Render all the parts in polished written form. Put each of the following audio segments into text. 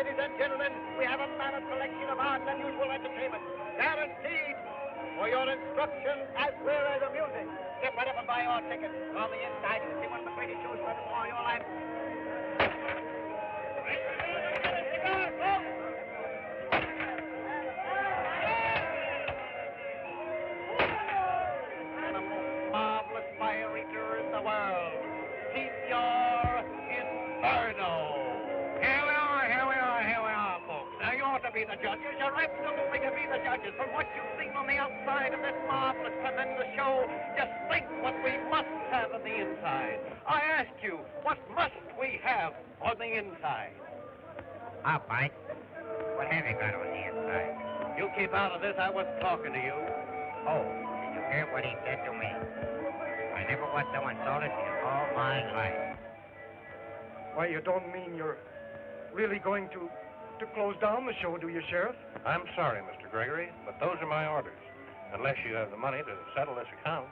ladies and gentlemen, we have a mammoth collection of art and unusual entertainment. Guaranteed for your instruction as well as amusing. Get ready to buy your tickets. On the inside, you can see one of the greatest shows you ever saw in your life. And the most marvelous fire eater in the world, Senor Inferno. Here we are, folks. Now, you ought to be the judges. You're absolutely to be the judges. From what you've seen on the outside of this marvelous, tremendous show, just think what we must have on the inside. I ask you, what must we have on the inside? I'll bite. What have you got on the inside? You keep out of this. I wasn't talking to you. Oh, did you hear what he said to me? I never was so insulted in all my life. Why, you don't mean you're really going to close down the show, do you, Sheriff? I'm sorry, Mr. Gregory, but those are my orders. Unless you have the money to settle this account.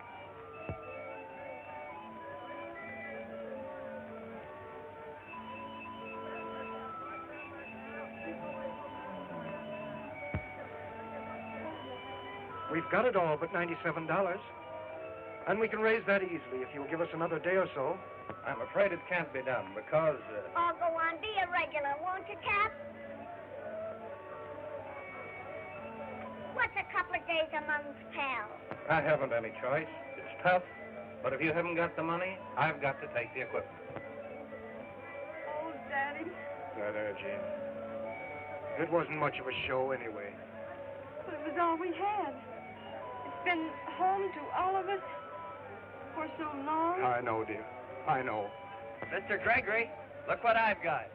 We've got it all but $97. And we can raise that easily if you'll give us another day or so. I'm afraid it can't be done because... Oh, go on, be a regular, won't you, Cap? What's a couple of days amongst pals? I haven't any choice. It's tough, but if you haven't got the money, I've got to take the equipment. Oh, Daddy. There, Jane. It wasn't much of a show anyway. But it was all we had. It's been home to all of us for so long. I know, dear. I know. Mr. Gregory, look what I've got.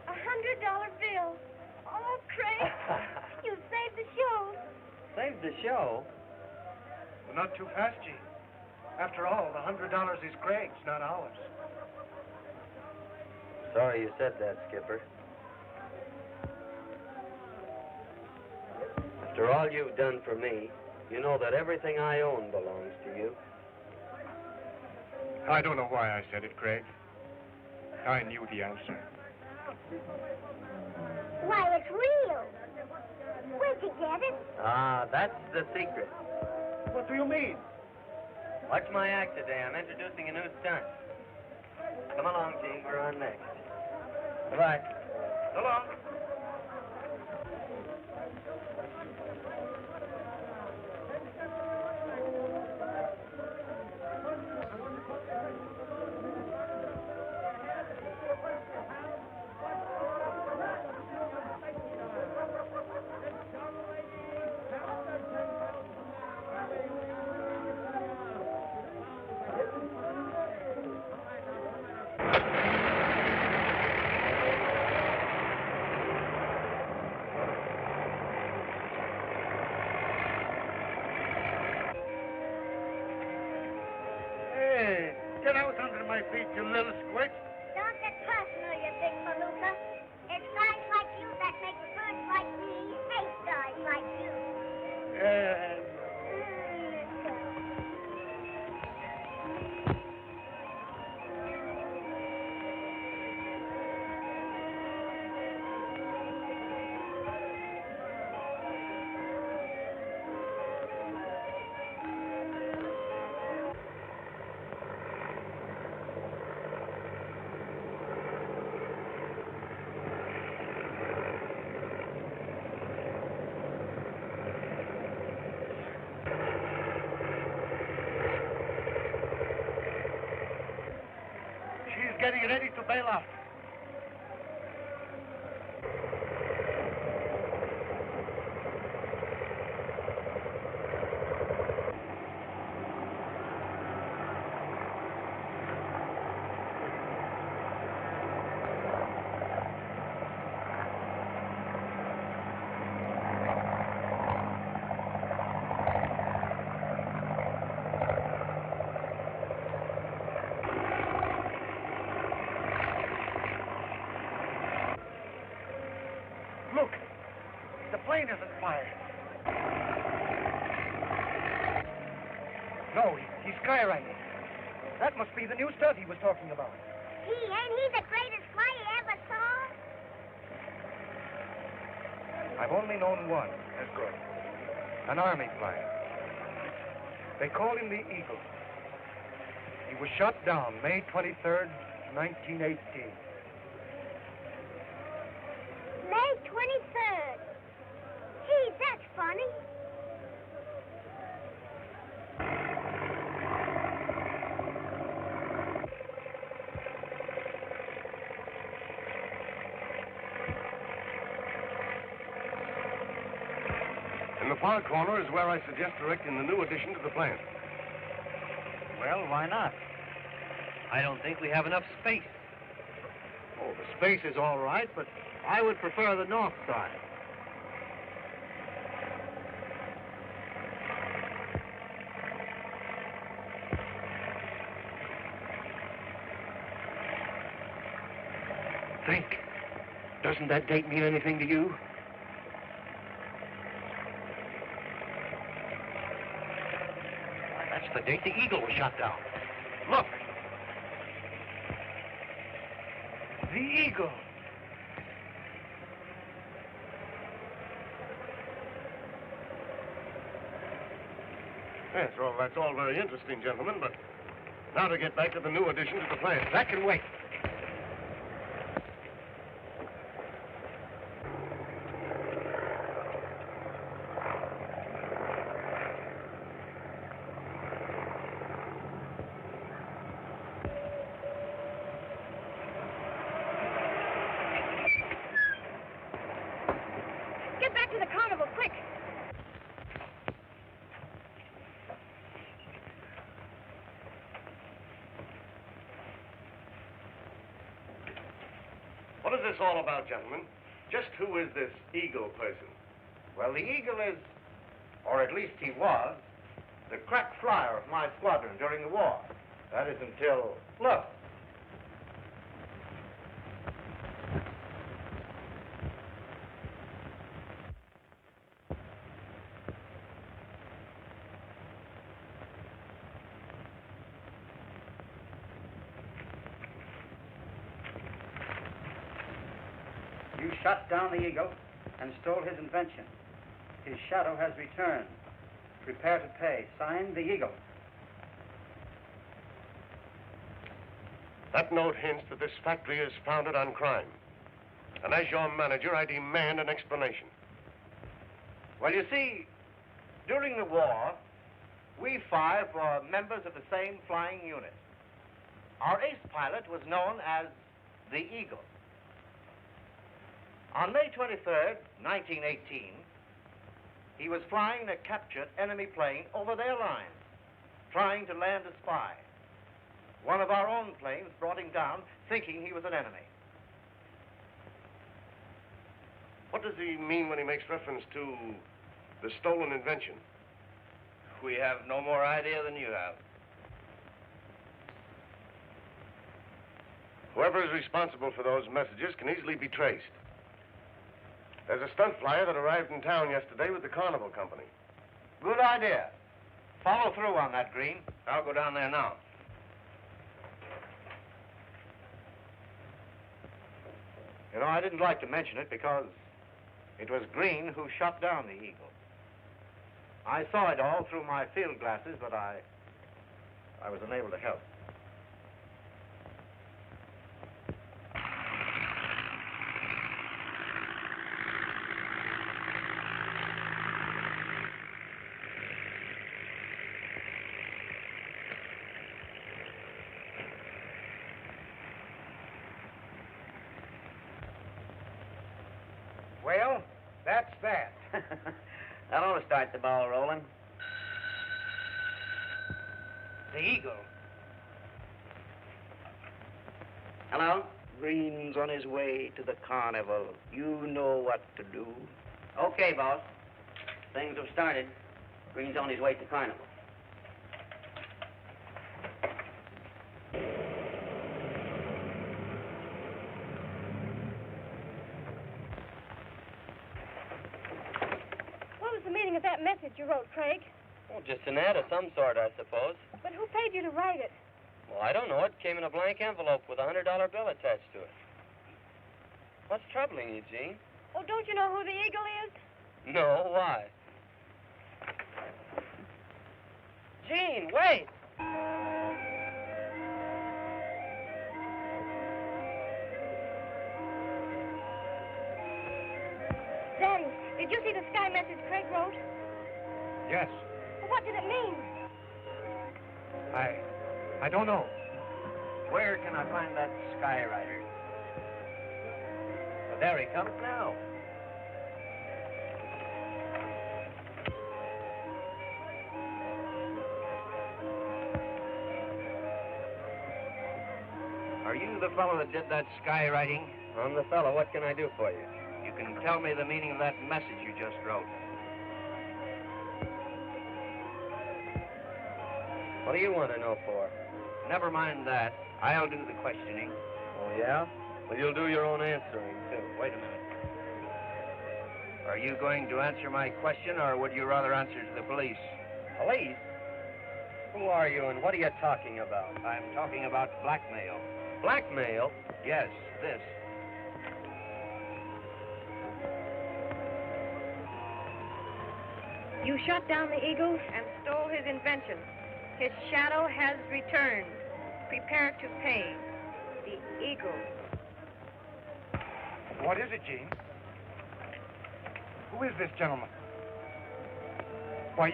$100 bill. Oh, Craig, you saved the show. Saved the show? Well, not too fast, Gene. After all, the $100 is Craig's, not ours. Sorry you said that, Skipper. After all you've done for me, you know that everything I own belongs to you. I don't know why I said it, Craig. I knew the answer. Why, it's real. Where'd you get it? Ah, that's the secret. What do you mean? Watch my act today. I'm introducing a new stunt. Come along, Gene. We're on next. Bye-bye. So long. Get out under my feet, you little squid. Don't get personal, you big palooka. It's guys like you that make birds like me hate guys like you. She's getting ready to bail out. Look, the plane isn't fired. No, he's skywriting. That must be the new stunt he was talking about. Ain't he the greatest fly you ever saw? I've only known one as good. An army flyer. They call him the Eagle. He was shot down May 23rd, 1918. May 23rd. Gee, that's funny. In the far corner is where I suggest erecting the new addition to the plant. Well, why not? I don't think we have enough space. Oh, the space is all right, but I would prefer the north side. Think. Doesn't that date mean anything to you? That's the date the Eagle was shot down. Look. The Eagle. Yes, well, that's all very interesting, gentlemen, but now to get back to the new addition to the plant. That can wait. Get back to the carnival, quick. What is this all about, gentlemen? Just who is this Eagle person? Well, the Eagle is, or at least he was, the crack flyer of my squadron during the war. That is until, look. You shot down the Eagle and stole his invention. His shadow has returned. Prepare to pay. Signed, the Eagle. That note hints that this factory is founded on crime. And as your manager, I demand an explanation. Well, you see, during the war, we five were members of the same flying unit. Our ace pilot was known as the Eagle. On May 23rd, 1918, he was flying a captured enemy plane over their lines, trying to land a spy. One of our own planes brought him down, thinking he was an enemy. What does he mean when he makes reference to the stolen invention? We have no more idea than you have. Whoever is responsible for those messages can easily be traced. There's a stunt flyer that arrived in town yesterday with the Carnival Company. Good idea. Follow through on that, Green. I'll go down there now. You know, I didn't like to mention it because it was Green who shot down the Eagle. I saw it all through my field glasses, but I was unable to help. Well, that's that. That ought to start the ball rolling. The Eagle. Hello? Green's on his way to the carnival. You know what to do. Okay, boss. Things have started. Green's on his way to Carnival. What was the meaning of that message you wrote, Craig? Oh, just an ad of some sort, I suppose. But who paid you to write it? Well, I don't know. It came in a blank envelope with a $100 bill attached to it. What's troubling you, Gene? Oh, don't you know who the Eagle is? No, why? Gene, wait! Daddy, did you see the sky message Craig wrote? Yes. Well, what did it mean? I don't know. Where can I find that skywriter? Well, there he comes now. Are you the fellow that did that skywriting? I'm the fellow. What can I do for you? You can tell me the meaning of that message you just wrote. What do you want to know for? Never mind that. I'll do the questioning. Oh, yeah? Well, you'll do your own answering, too. Wait a minute. Are you going to answer my question, or would you rather answer to the police? Police? Who are you and what are you talking about? I'm talking about blackmail. Blackmail? Yes, this. You shot down the Eagle and stole his invention. His shadow has returned. Prepare to pay. The Eagle. What is it, Gene? Who is this gentleman? Why,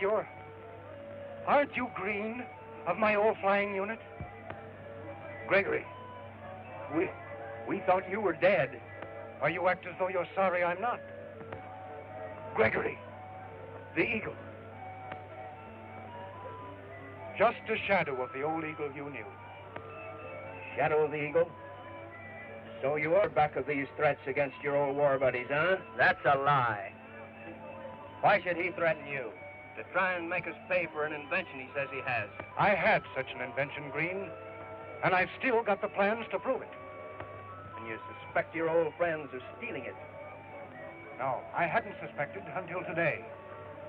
aren't you Green of my old flying unit? Gregory, we thought you were dead. Or you act as though you're sorry I'm not. Gregory, the Eagle. Just a shadow of the old Eagle you knew. Shadow of the Eagle? So you are back of these threats against your old war buddies, huh? That's a lie. Why should he threaten you? To try and make us pay for an invention he says he has. I had such an invention, Green, and I've still got the plans to prove it. And you suspect your old friends of stealing it? No, I hadn't suspected until today.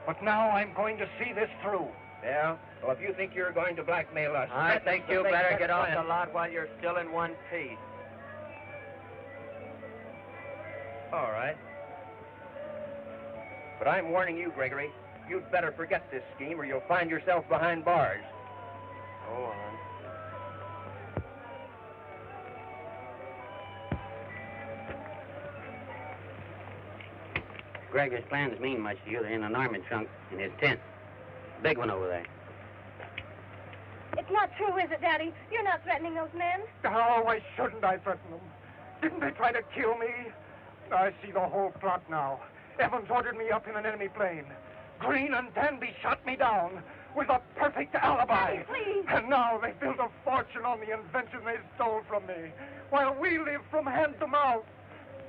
But now I'm going to see this through. Yeah? Well, if you think you're going to blackmail us... I think you better get off the plan. lot while you're still in one piece. All right. But I'm warning you, Gregory. You'd better forget this scheme or you'll find yourself behind bars. Go on. Gregory's plans mean much to you. They're in an army trunk in his tent. Big one over there. It's not true, is it, Daddy? You're not threatening those men. Oh, why shouldn't I threaten them? Didn't they try to kill me? I see the whole plot now. Evans ordered me up in an enemy plane. Green and Danby shot me down with a perfect alibi. Daddy, please. And now they built a fortune on the invention they stole from me, while we live from hand to mouth.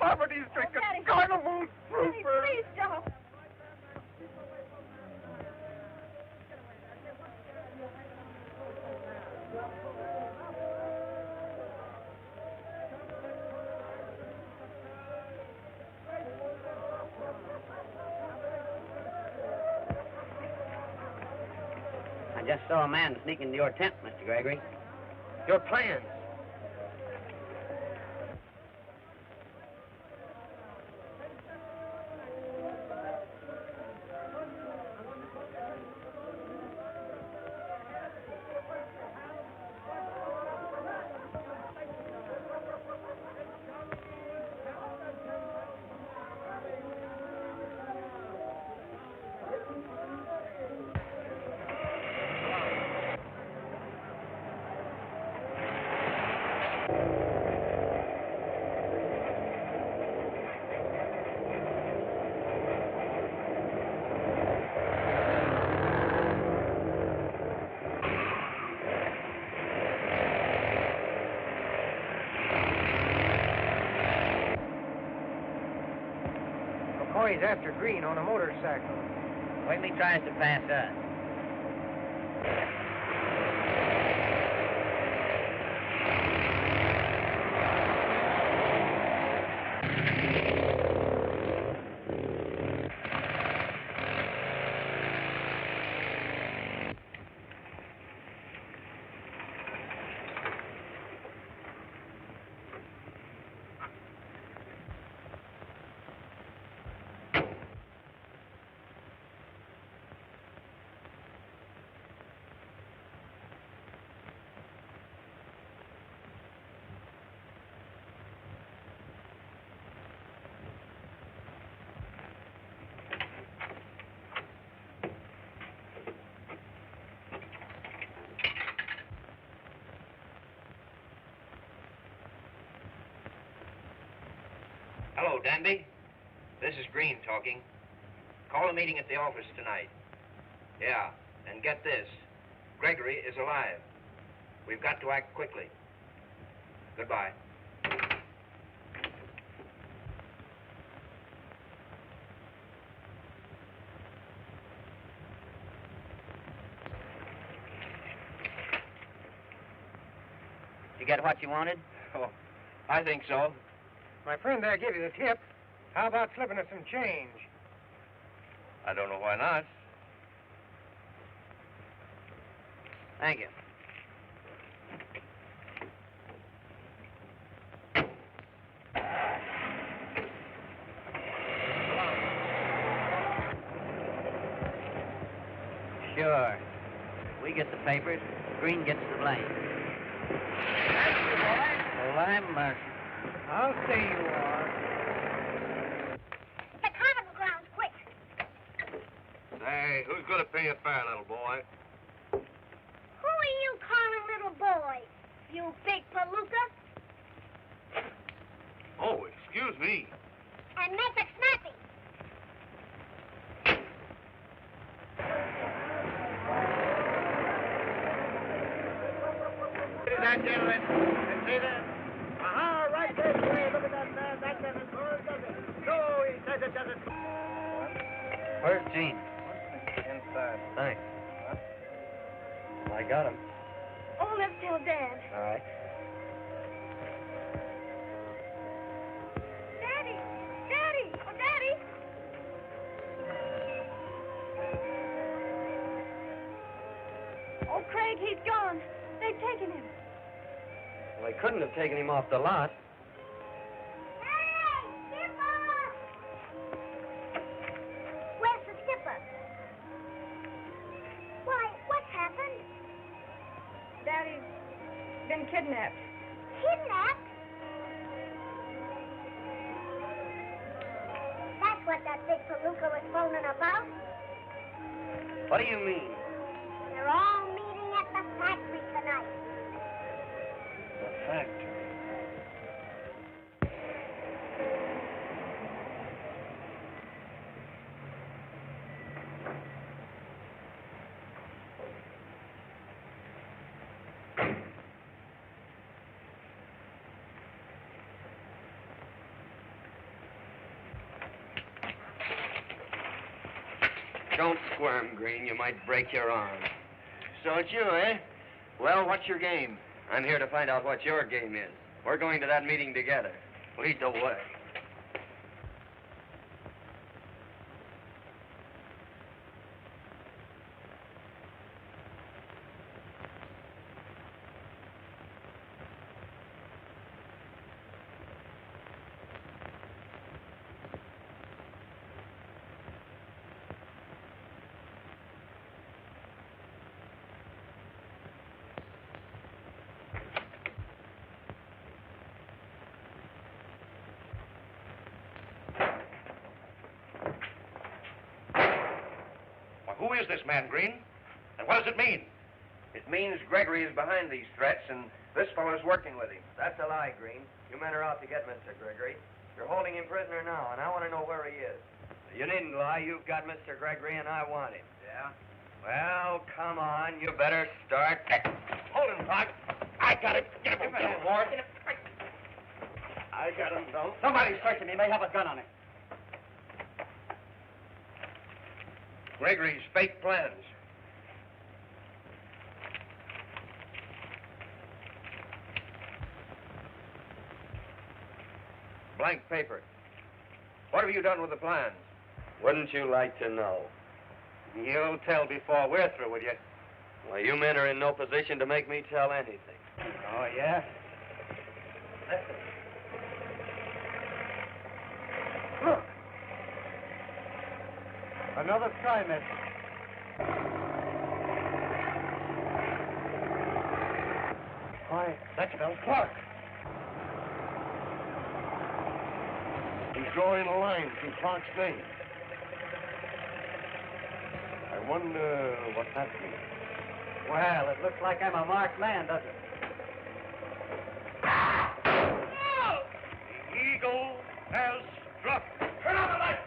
Poverty-stricken, Daddy. carnival Daddy, troopers. please don't. I just saw a man sneak into your tent, Mr. Gregory. Your plans. McCoy's after Green on a motorcycle. Wait till he tries to pass us. Danby. This is Green talking. Call a meeting at the office tonight. Yeah, and get this. Gregory is alive. We've got to act quickly. Goodbye. You get what you wanted? Oh, I think so. My friend there gave you the tip. How about slipping us some change? I don't know why not. Thank you. Sure. We get the papers. Green gets the blame. Thank you, boy. Well, I'm mercy. I'll say you are. The carnival grounds, quick. Say, who's going to pay your fare, little boy? Who are you calling little boy? You big palooka? Oh, excuse me. And make it snappy. Ladies and gentlemen, see that? Aha, right this way. Look at that man. That doesn't does it. No, he says it doesn't. Where's Gene. inside? Thanks. I got him. Oh, let's tell Dad. All right. Daddy! Daddy! Oh, Daddy! Oh, Craig, he's gone. They've taken him. Well, they couldn't have taken him off the lot. Hey, skipper! Where's the skipper? Why, what's happened? Daddy's been kidnapped. Kidnapped? That's what that big palooka was phoning about. What do you mean? They're all meeting at the factory tonight. The factory. Don't squirm, Green. You might break your arm. So it's you, eh? Well, what's your game? I'm here to find out what your game is. We're going to that meeting together. Lead the way. Who is this man, Green? And what does it mean? It means Gregory is behind these threats, and this fellow's working with him. That's a lie, Green. You men are out to get Mr. Gregory. You're holding him prisoner now, and I want to know where he is. You needn't lie. You've got Mr. Gregory, and I want him. Yeah? Well, come on. You better start. Hold him, Clark. I got him. Get him, Ward. I got him, Tom. Somebody's searching me. May have a gun on him. Gregory's fake plans. Blank paper. What have you done with the plans? Wouldn't you like to know? You'll tell before we're through with you. Well, you men are in no position to make me tell anything. Oh, yeah? Look. Another sky message. Why, that's Bell Clark. He's drawing a line through Clark's name. I wonder what that means. Well, it looks like I'm a marked man, doesn't it? The eagle has Look, turn on the light.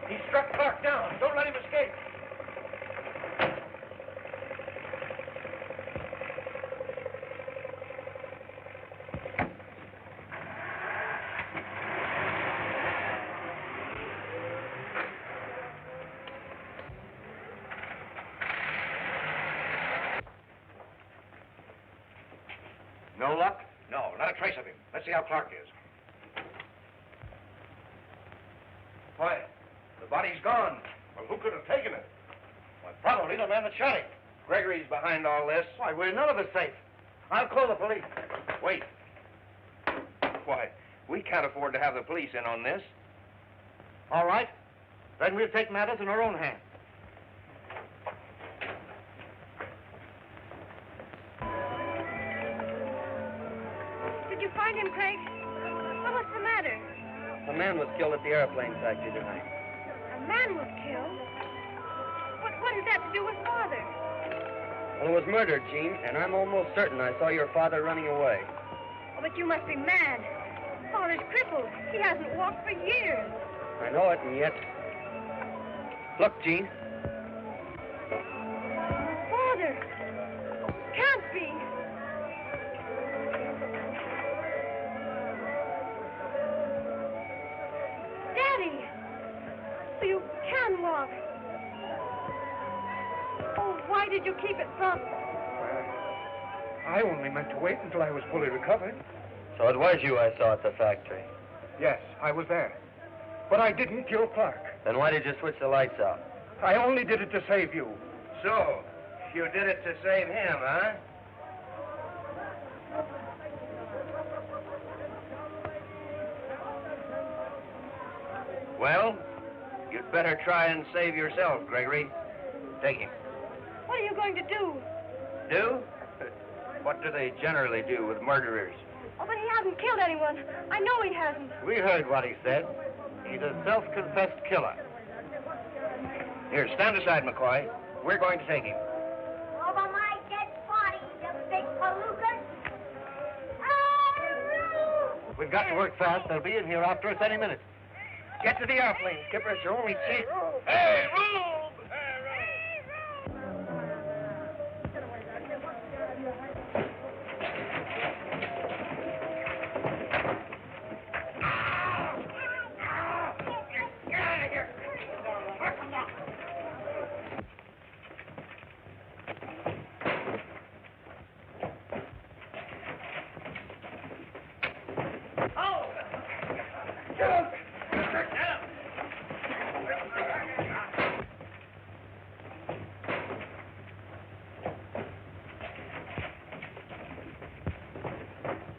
He struck Clark down. Don't let him escape. No luck? No, not a trace of him. Let's see how Clark is. Why, the body's gone. Well, who could have taken it? Well, probably the man that shot him. Gregory's behind all this. Why, we're none of us safe. I'll call the police. Wait. Why, we can't afford to have the police in on this. All right. Then we'll take matters in our own hands. Did you find him, Craig? Well, what's the matter? A man was killed at the airplane factory tonight. A man was killed? What has that to do with Father? Well, it was murdered, Gene, and I'm almost certain I saw your father running away. Oh, but you must be mad. Father's crippled. He hasn't walked for years. I know it, and yet... Look, Gene. Father! Can't be. Daddy! You can walk. Oh, why did you keep it from... I only meant to wait until I was fully recovered. So it was you I saw at the factory. Yes, I was there. But I didn't kill Clark. Then why did you switch the lights out? I only did it to save you. So, you did it to save him, huh? Well, you'd better try and save yourself, Gregory. Take him. What are you going to do? Do? What do they generally do with murderers? Oh, but he hasn't killed anyone. I know he hasn't. We heard what he said. He's a self-confessed killer. Here, stand aside, McCoy. We're going to take him. Over my dead body, you big palookas. We've got to work fast. They'll be in here after us any minute. Get to the airplane, Skipper. It's your only chance. Hey, Rube!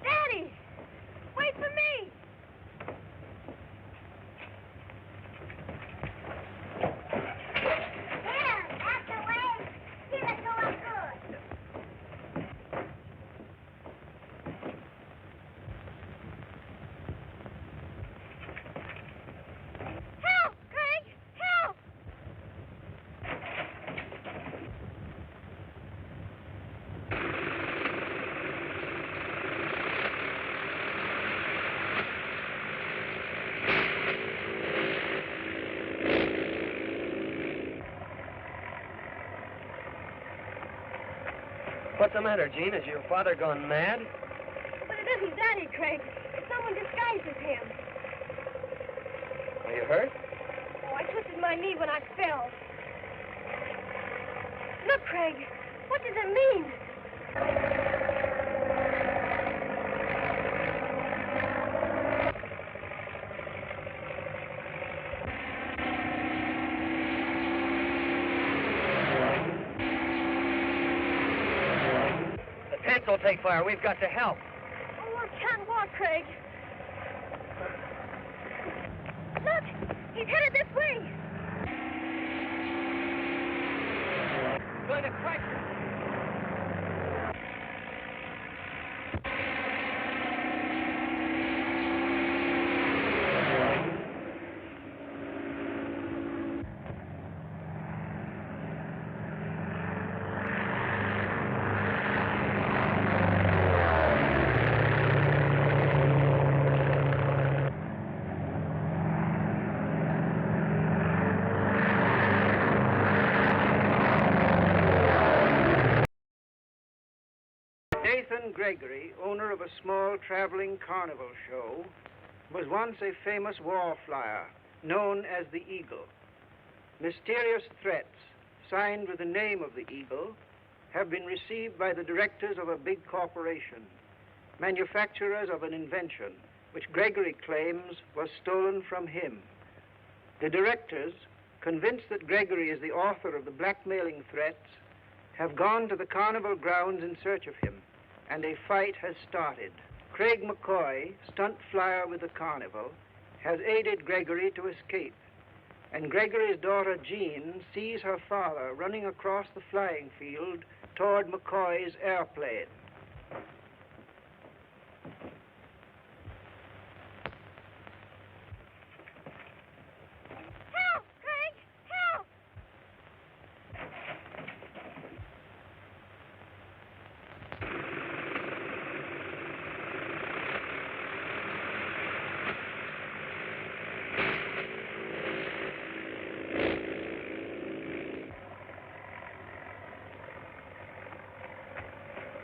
Daddy! Wait for me! There, that's the way. Give it to him good. Help, Craig! Help! What's the matter, Gene? Has your father gone mad? But it isn't Daddy, Craig. Someone disguised as him. Are you hurt? Oh, I twisted my knee when I fell. Look, Craig. What does it mean? The tents will take fire. We've got to help. Oh, I can't walk, Craig. Look! He's headed this way! Going to crack. Nathan Gregory, owner of a small traveling carnival show, was once a famous wall flyer known as the Eagle. Mysterious threats, signed with the name of the Eagle, have been received by the directors of a big corporation, manufacturers of an invention which Gregory claims was stolen from him. The directors, convinced that Gregory is the author of the blackmailing threats, have gone to the carnival grounds in search of him, and a fight has started. Craig McCoy, stunt flyer with the carnival, has aided Gregory to escape, and Gregory's daughter Jean sees her father running across the flying field toward McCoy's airplane. Help, Craig! Help!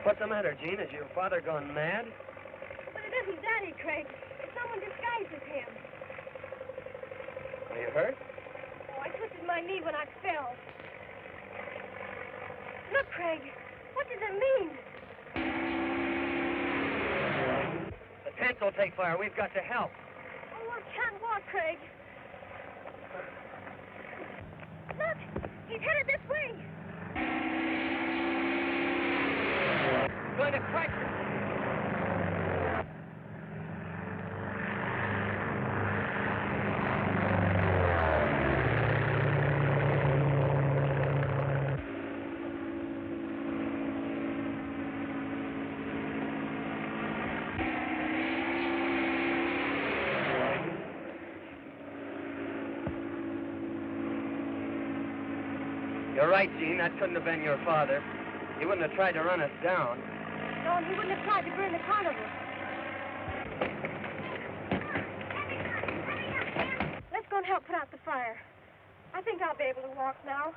What's the matter, Jean? Has your father gone mad? But it isn't Daddy, Craig. Someone disguised as him. Are you hurt? Oh, I twisted my knee when I fell. Look, Craig. What does it mean? The tents will take fire. We've got to help. Oh, I can't walk, Craig. Look, he's headed this way. Going to crack. You're right, Jean. That couldn't have been your father. He wouldn't have tried to run us down. No, and he wouldn't have tried to burn the carnival. Let's go and help put out the fire. I think I'll be able to walk now.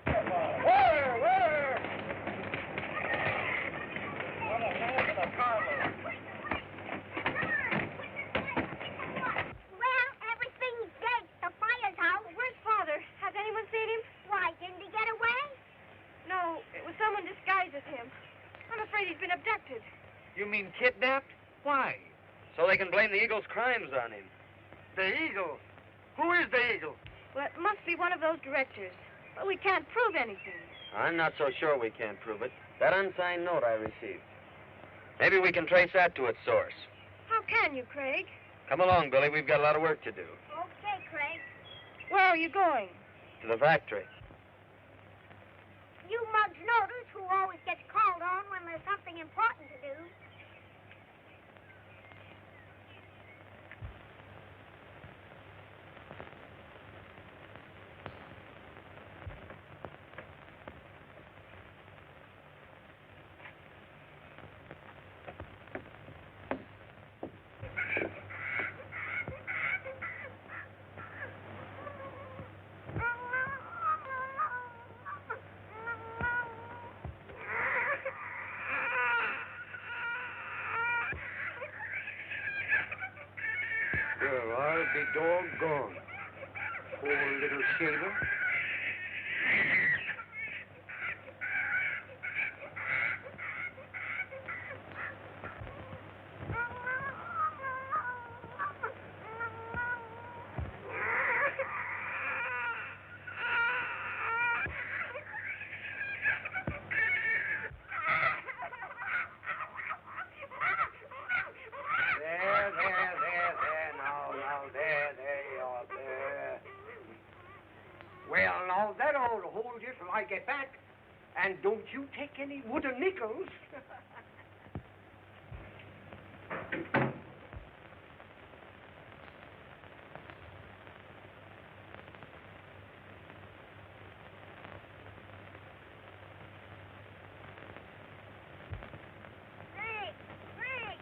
Where? What a man of the carnival. Well, everything's dead. The fire's out. Where's Father? Has anyone seen him? Why, didn't he get away? No, it was someone disguised as him. I'm afraid he's been abducted. You mean kidnapped? Why? So they can blame the Eagle's crimes on him. The Eagle? Who is the Eagle? Well, it must be one of those directors. But we can't prove anything. I'm not so sure we can't prove it. That unsigned note I received. Maybe we can trace that to its source. How can you, Craig? Come along, Billy. We've got a lot of work to do. Okay, Craig. Where are you going? To the factory. You mugs notice who always gets called on when there's something important to do. Well, I'll be doggone. Poor little shaver. Well, now, that ought to hold you till I get back. And don't you take any wooden nickels. Craig! Craig!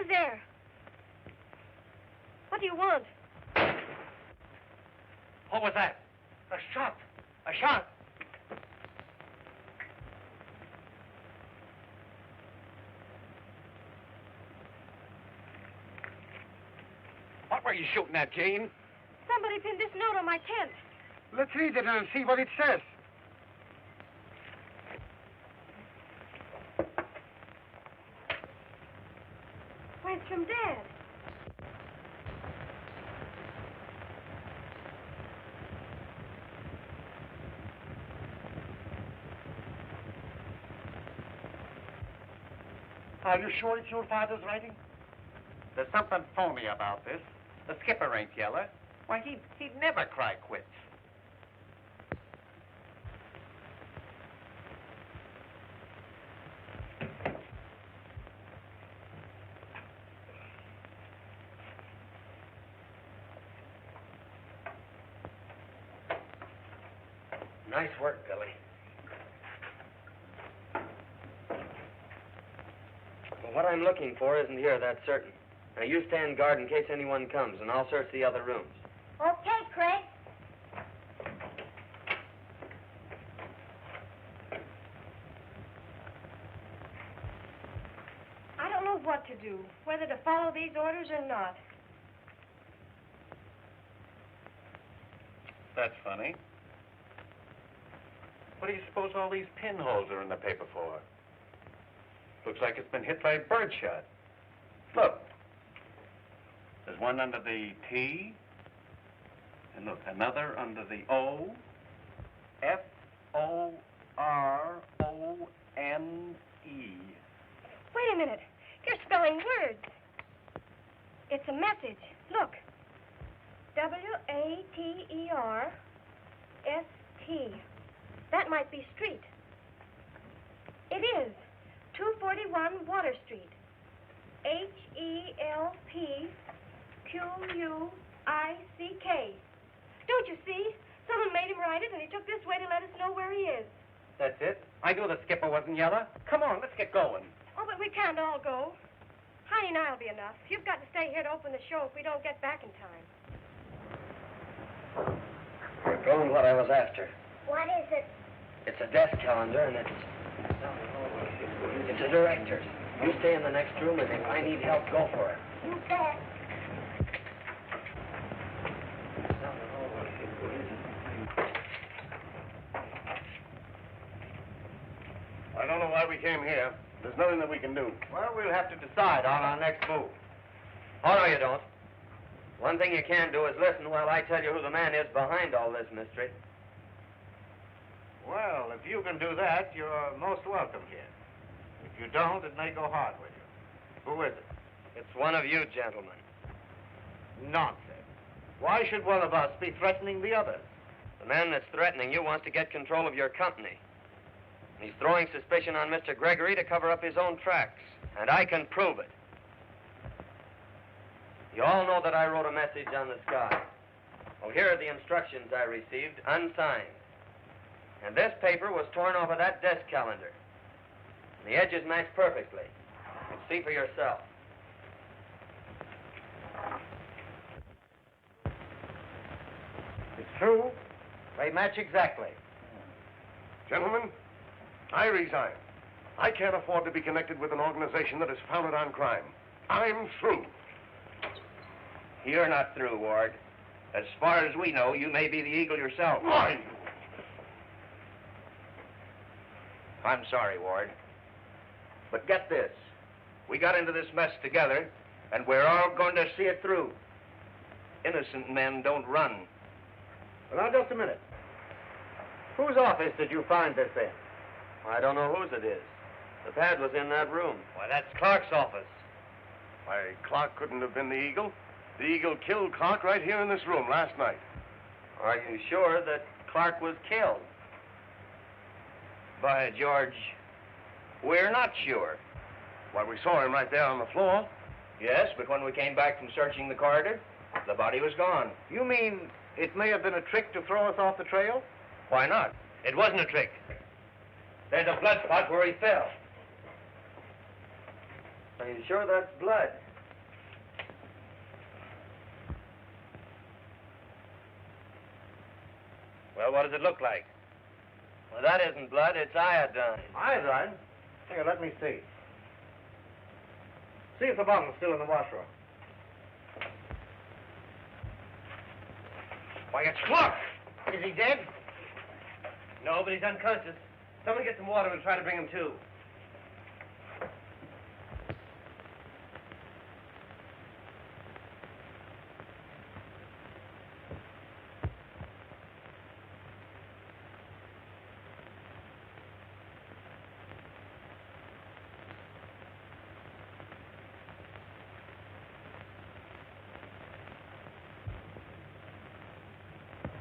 Who's there? What do you want? What was that? A shot! A shot! What were you shooting at, Jane? Somebody pinned this note on my tent. Let's read it and see what it says. Why, it's from Dad. Are you sure it's your father's writing? There's something phony about this. The skipper ain't yellow. Why, he'd never cry quits. Nice work, Billy. Well, what I'm looking for isn't here, that's certain. Now, you stand guard in case anyone comes, and I'll search the other rooms. Okay, Craig. I don't know what to do, whether to follow these orders or not. That's funny. What do you suppose all these pinholes are in the paper for? Looks like it's been hit by a birdshot. Look. There's one under the T. And look, another under the O. F-O-R-O-N-E. Wait a minute. You're spelling words. It's a message. Look. W-A-T-E-R-S-T. That might be street. It is. 241 Water Street. H-E-L-P-Q-U-I-C-K. Don't you see? Someone made him write it, and he took this way to let us know where he is. That's it? I knew the skipper wasn't yellow. Come on, let's get going. Oh, but we can't all go. Honey and I'll be enough. You've got to stay here to open the show if we don't get back in time. We're going what I was after. What is it? It's a desk calendar, and it's a director's. You stay in the next room, and if I need help, go for it. You bet. I don't know why we came here. There's nothing that we can do. Well, we'll have to decide on our next move. Oh, no, you don't. One thing you can do is listen while I tell you who the man is behind all this mystery. Well, if you can do that, you're most welcome here. If you don't, it may go hard with you. Who is it? It's one of you gentlemen. Nonsense. Why should one of us be threatening the others? The man that's threatening you wants to get control of your company. He's throwing suspicion on Mr. Gregory to cover up his own tracks, and I can prove it. You all know that I wrote a message on the sky. Well, here are the instructions I received, unsigned. And this paper was torn off of that desk calendar. And the edges match perfectly. You can see for yourself. It's true. They match exactly. Gentlemen, I resign. I can't afford to be connected with an organization that is founded on crime. I'm through. You're not through, Ward. As far as we know, you may be the Eagle yourself. Why? I'm sorry, Ward. But get this. We got into this mess together, and we're all going to see it through. Innocent men don't run. Well, now, just a minute. Whose office did you find this in? I don't know whose it is. The pad was in that room. Why, that's Clark's office. Why, Clark couldn't have been the Eagle. The Eagle killed Clark right here in this room last night. Are you sure that Clark was killed? By George, we're not sure. Why, we saw him right there on the floor. Yes, but when we came back from searching the corridor, the body was gone. You mean it may have been a trick to throw us off the trail? Why not? It wasn't a trick. There's a blood spot where he fell. Are you sure that's blood? Well, what does it look like? Well, that isn't blood, it's iodine. Iodine? Here, let me see. See if the bottle's still in the washroom. Why, it's Clark! Is he dead? No, but he's unconscious. Someone get some water and try to bring him to.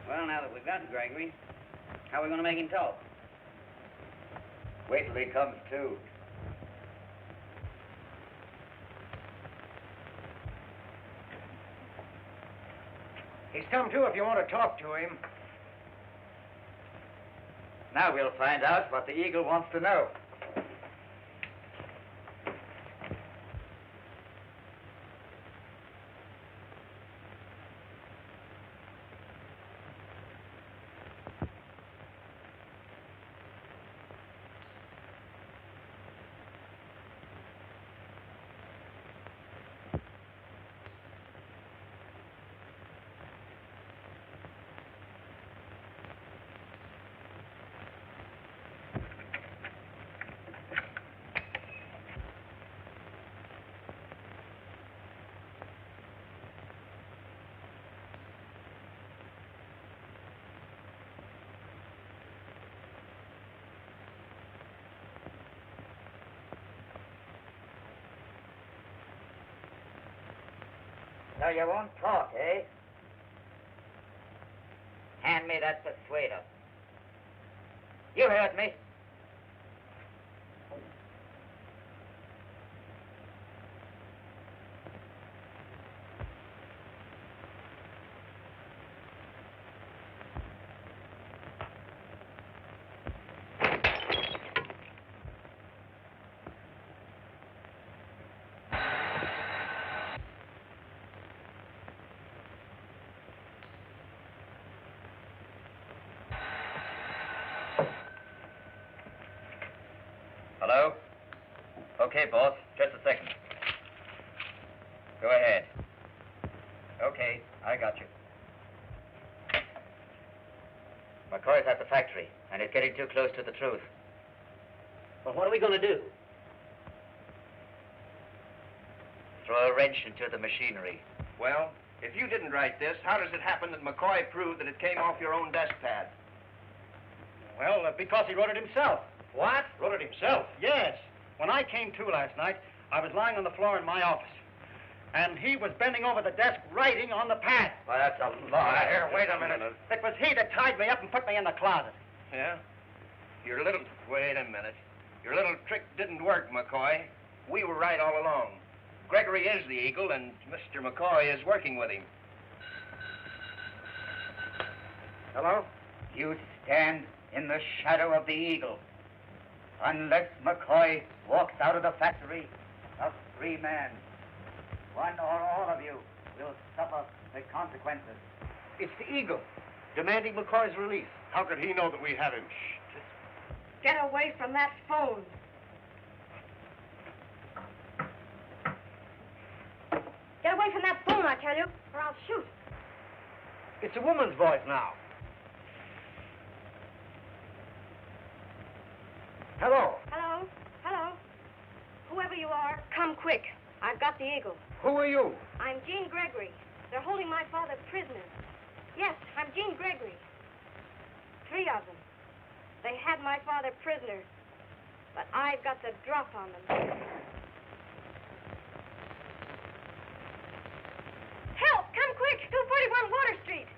Well, now that we've got Gregory, how are we going to make him talk? Wait till he comes to. He's come to if you want to talk to him. Now we'll find out what the Eagle wants to know. So you won't talk, eh? Hand me that persuader. You heard me. Hello? Okay, boss. Just a second. Go ahead. Okay, I got you. McCoy's at the factory, and he's getting too close to the truth. Well, what are we going to do? Throw a wrench into the machinery. Well, if you didn't write this, how does it happen that McCoy proved that it came off your own desk pad? Well, because he wrote it himself. What? Wrote it himself? Yes. When I came to last night, I was lying on the floor in my office. And he was bending over the desk, writing on the pad. Well, that's a lie. Here, wait a minute. It was he that tied me up and put me in the closet. Yeah? Your little... Wait a minute. Your little trick didn't work, McCoy. We were right all along. Gregory is the Eagle, and Mr. McCoy is working with him. Hello? You stand in the shadow of the Eagle. Unless McCoy walks out of the factory, a free man, one or all of you will suffer the consequences. It's the Eagle, demanding McCoy's release. How could he know that we have him? Get away from that phone. Get away from that phone, I tell you, or I'll shoot. It's a woman's voice now. Hello. Hello? Hello? Whoever you are, come quick. I've got the Eagle. Who are you? I'm Jean Gregory. They're holding my father prisoner. Yes, I'm Jean Gregory. 3 of them. They had my father prisoner, but I've got the drop on them. Help! Come quick! 241 Water Street!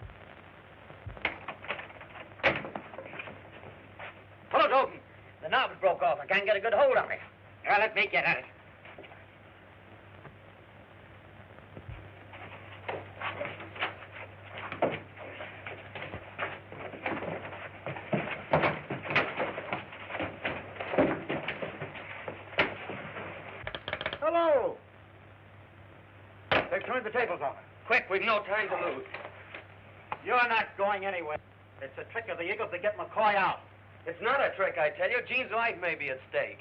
Pull it open. The knob's broke off. I can't get a good hold on it. Well, let me get at it. Hello. They've turned the tables on us. Quick, we've no time to lose. You're not going anywhere. It's a trick of the Eagles to get McCoy out. It's not a trick, I tell you. Gene's life may be at stake.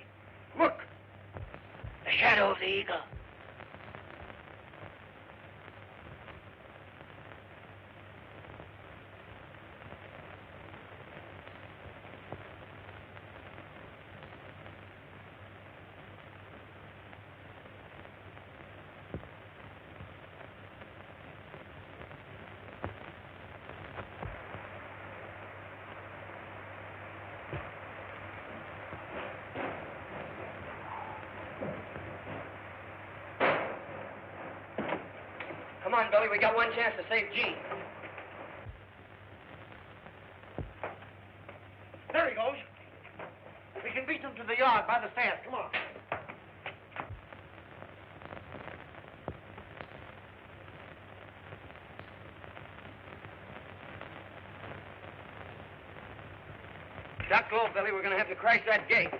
Look! The shadow of the Eagle. Come on, Billy. We got one chance to save Gene. There he goes. We can beat them to the yard by the stairs. Come on. Duck low, Billy. We're going to have to crash that gate.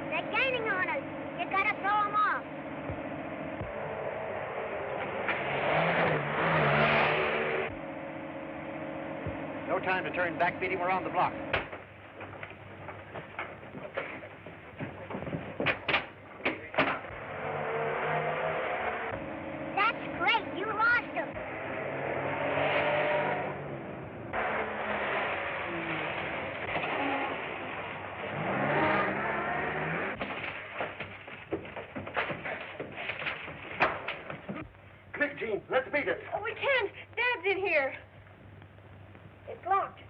They're gaining on us. You gotta throw them off. No time to turn back, beat him around the block. That's great. You lost them. Quick, Gene. Let's beat it. Oh, we can't. Dad's in here. It's locked.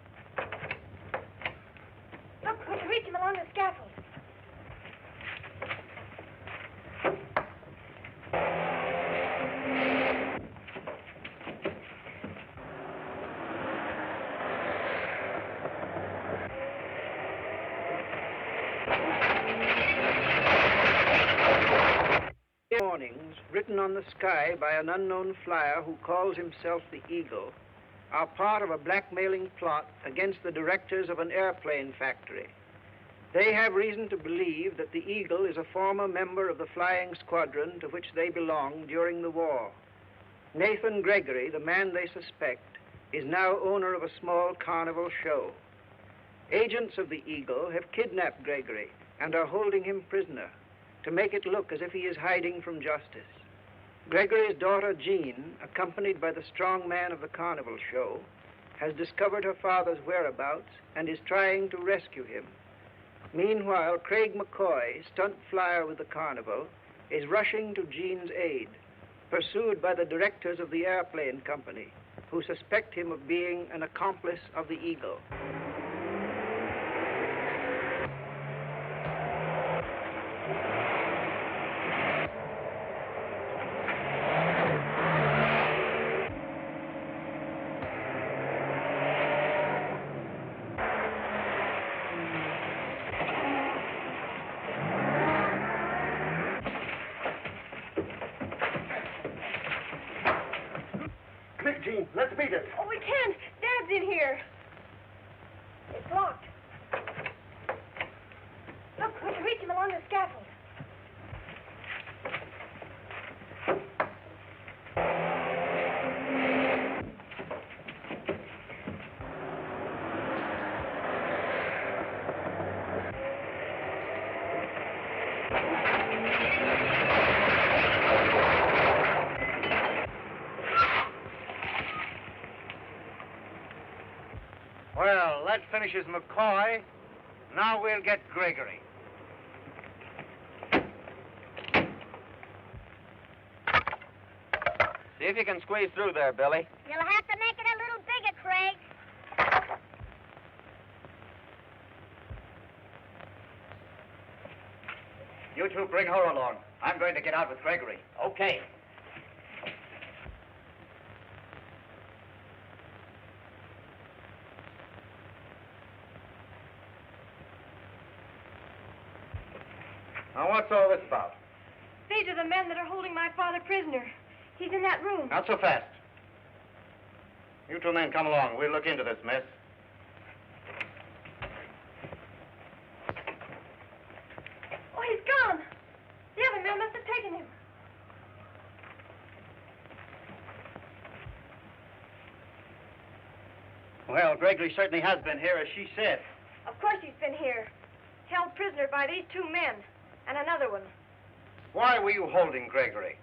Look, we can reach him along the scaffold. Warnings written on the sky by an unknown flyer who calls himself the Eagle are part of a blackmailing plot against the directors of an airplane factory. They have reason to believe that the Eagle is a former member of the flying squadron to which they belonged during the war. Nathan Gregory, the man they suspect, is now owner of a small carnival show. Agents of the Eagle have kidnapped Gregory and are holding him prisoner to make it look as if he is hiding from justice. Gregory's daughter, Jean, accompanied by the strong man of the carnival show, has discovered her father's whereabouts and is trying to rescue him. Meanwhile, Craig McCoy, stunt flyer with the carnival, is rushing to Jean's aid, pursued by the directors of the airplane company, who suspect him of being an accomplice of the Eagle. Quick, Gene. Let's beat it. Oh, we can't. Dad's in here. It's locked. Look, we can reach him along the scaffold. Well, that finishes McCoy. Now we'll get Gregory. See if you can squeeze through there, Billy. You'll have to make it a little bigger, Craig. You two bring her along. I'm going to get out with Gregory. Okay. Now, what's all this about? These are the men that are holding my father prisoner. He's in that room. Not so fast. You two men come along. We'll look into this mess. Oh, he's gone. The other men must have taken him. Well, Gregory certainly has been here, as she said. Of course he's been here. Held prisoner by these two men. And another one. Why were you holding Gregory?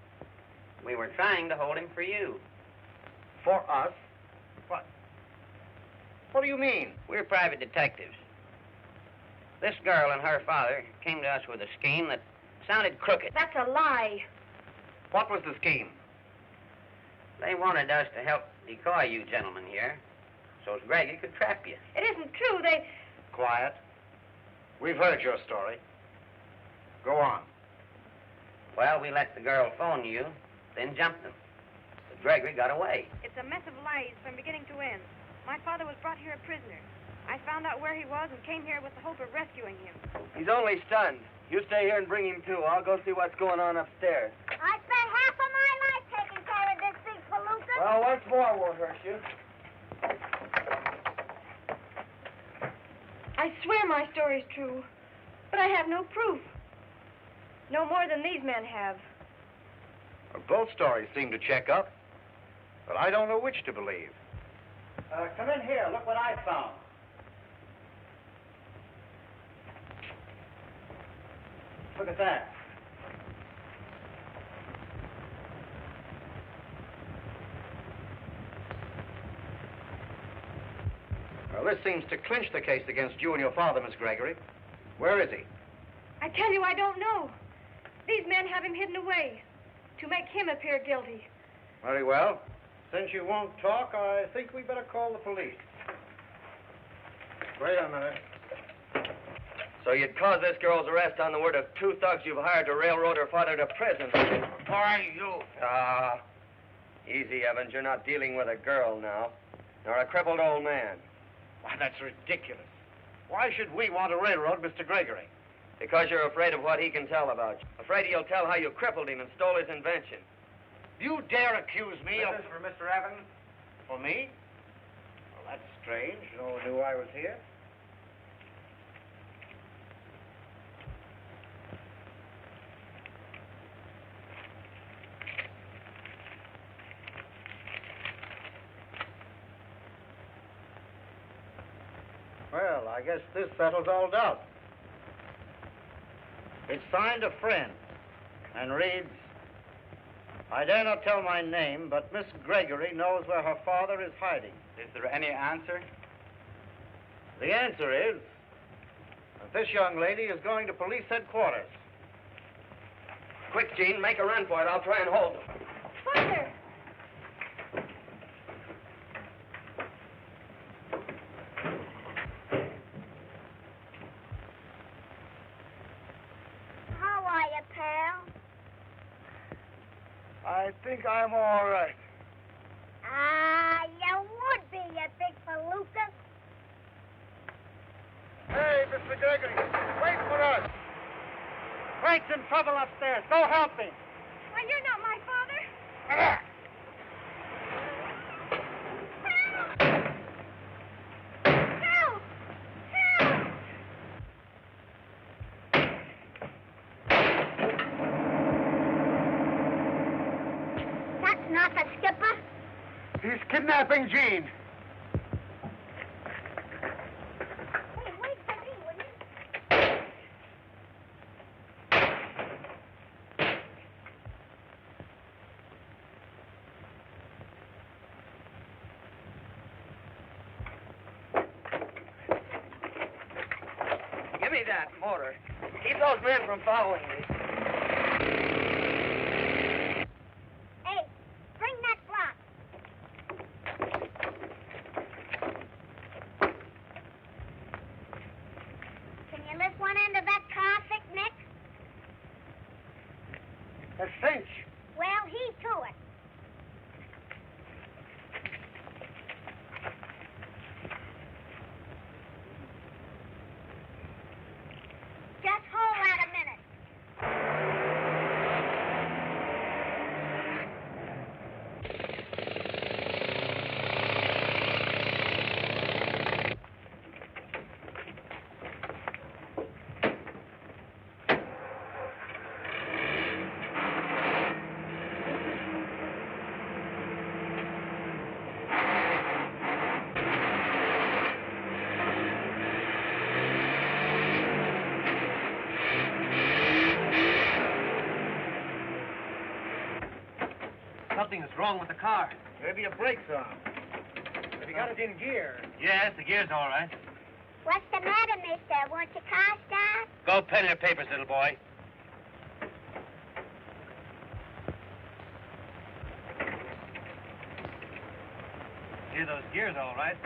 We were trying to hold him for you. For us? What do you mean? We're private detectives. This girl and her father came to us with a scheme that sounded crooked. That's a lie. What was the scheme? They wanted us to help decoy you gentlemen here, so as Greggy could trap you. It isn't true. They... Quiet. We've heard your story. Go on. Well, we let the girl phone you, then jumped them. But Gregory got away. It's a mess of lies from beginning to end. My father was brought here a prisoner. I found out where he was and came here with the hope of rescuing him. He's only stunned. You stay here and bring him too. I'll go see what's going on upstairs. I spent half of my life taking care of this big palooka. Well, once more won't hurt you. I swear my story's true, but I have no proof. No more than these men have. Well, both stories seem to check up, but I don't know which to believe. Come in here. Look what I found. Look at that. Well, this seems to clinch the case against you and your father, Miss Gregory. Where is he? I tell you, I don't know. These men have him hidden away to make him appear guilty. Very well. Since you won't talk, I think we better call the police. Wait a minute. So you'd cause this girl's arrest on the word of two thugs you've hired to railroad her father to prison. Why, you... Easy, Evans. You're not dealing with a girl now, nor a crippled old man. Why, that's ridiculous. Why should we want to railroad Mr. Gregory? Because you're afraid of what he can tell about you. Afraid he'll tell how you crippled him and stole his invention. You dare accuse me of... This is for Mr. Evans. For me? Well, that's strange. No one knew I was here. Well, I guess this settles all doubts. It's signed a friend and reads, I dare not tell my name, but Miss Gregory knows where her father is hiding. Is there any answer? The answer is that this young lady is going to police headquarters. Quick, Gene, make a run for it. I'll try and hold him. Father! How are you, pal? I think I'm all right. You would be, you big palooka. Hey, Mr. Gregory, wait for us. Frank's in trouble upstairs. Go help him. Why, you're not my father. Help! Help! That's not the skipper. He's kidnapping Jean. Hey, wait for me, will you? Give me that motor. Keep those men from following me. Hey, bring that block. Can you lift one end of that car, thick Nick? A cinch. Well, heave to it. Just hold that a minute. Something is wrong with the car. Maybe a brake's on. Have you got it in gear? Yes, the gear's all right. What's the matter, mister? Won't your car start? Go pen your papers, little boy. Hear those gears all right.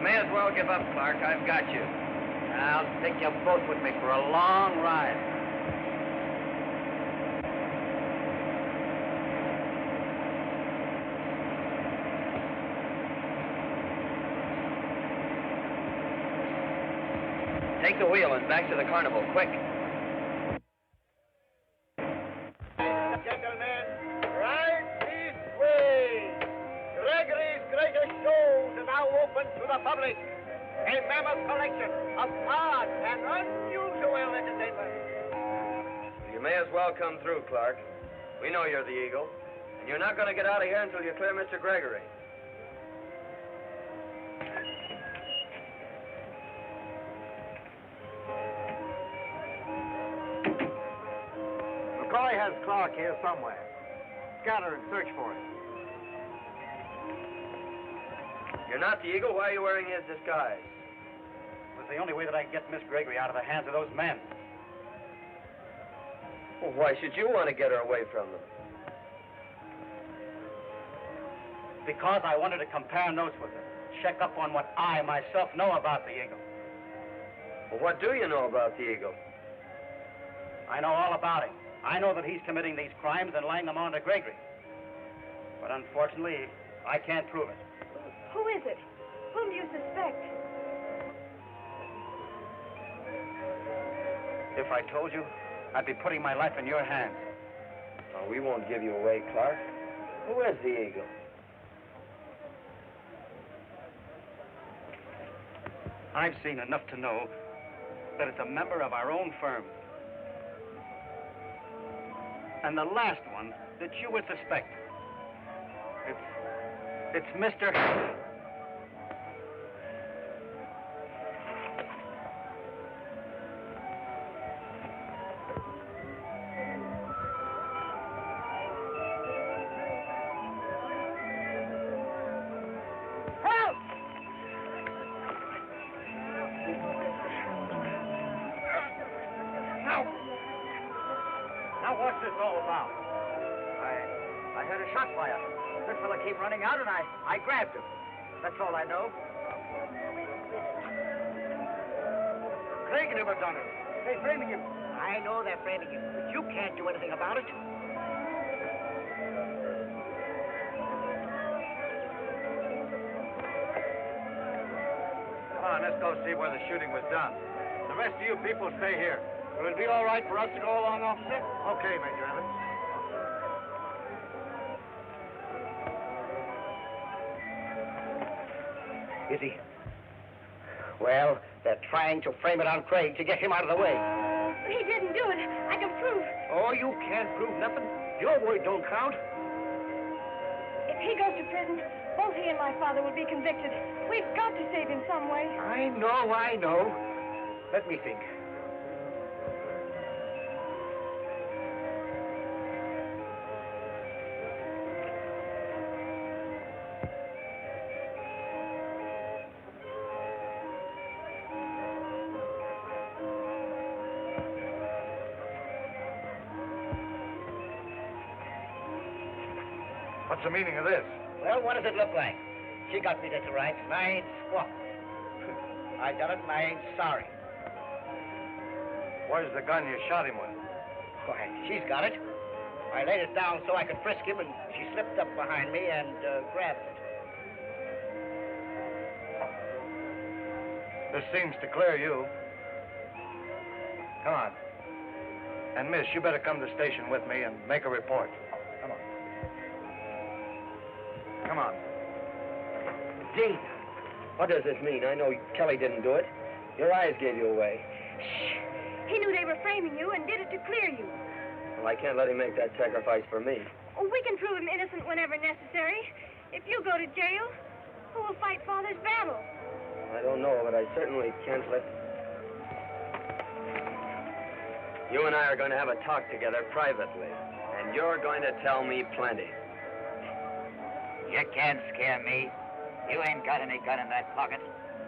May as well give up, Clark. I've got you. I'll take you both with me for a long ride. Take the wheel and back to the carnival, quick. Gentlemen, right this way. Gregory's greatest shows are now open to the public. A mammoth collection of odd and unusual entertainment. You may as well come through, Clark. We know you're the Eagle, and you're not going to get out of here until you clear Mr. Gregory. McCoy has Clark here somewhere. Scatter and search for him. You're not the Eagle. Why are you wearing his disguise? It was the only way that I could get Miss Gregory out of the hands of those men. Well, why should you want to get her away from them? Because I wanted to compare notes with her. Check up on what I myself know about the Eagle. Well, what do you know about the Eagle? I know all about him. I know that he's committing these crimes and laying them on to Gregory. But unfortunately, I can't prove it. Who is it? Whom do you suspect? If I told you, I'd be putting my life in your hands. Oh, we won't give you away, Clark. Who is the Eagle? I've seen enough to know that it's a member of our own firm. And the last one that you would suspect. It's Mr. Help! Now, what's this all about? I heard a shot fire. This fella came running out, and I grabbed him. That's all I know. Craig never done it. They're framing him. I know they're framing him, but you can't do anything about it. Come on, let's go see where the shooting was done. The rest of you people stay here. Will it be all right for us to go along, officer? Okay, Major Evans. Is he? Well, they're trying to frame it on Craig to get him out of the way. He didn't do it. I can prove. Oh, you can't prove nothing. Your word don't count. If he goes to prison, both he and my father will be convicted. We've got to save him some way. I know. Let me think. What's the meaning of this? Well, what does it look like? She got me this right, and I ain't squawk. I done it, and I ain't sorry. Where's the gun you shot him with? Why, she's got it. I laid it down so I could frisk him, and she slipped up behind me and grabbed it. This seems to clear you. Come on. And, miss, you better come to the station with me and make a report. Come on. Come on. Gene, what does this mean? I know Kelly didn't do it. Your eyes gave you away. Shh. He knew they were framing you and did it to clear you. Well, I can't let him make that sacrifice for me. Oh, we can prove him innocent whenever necessary. If you go to jail, who will fight Father's battle? I don't know, but I certainly can't let... You and I are going to have a talk together privately, and you're going to tell me plenty. You can't scare me. You ain't got any gun in that pocket.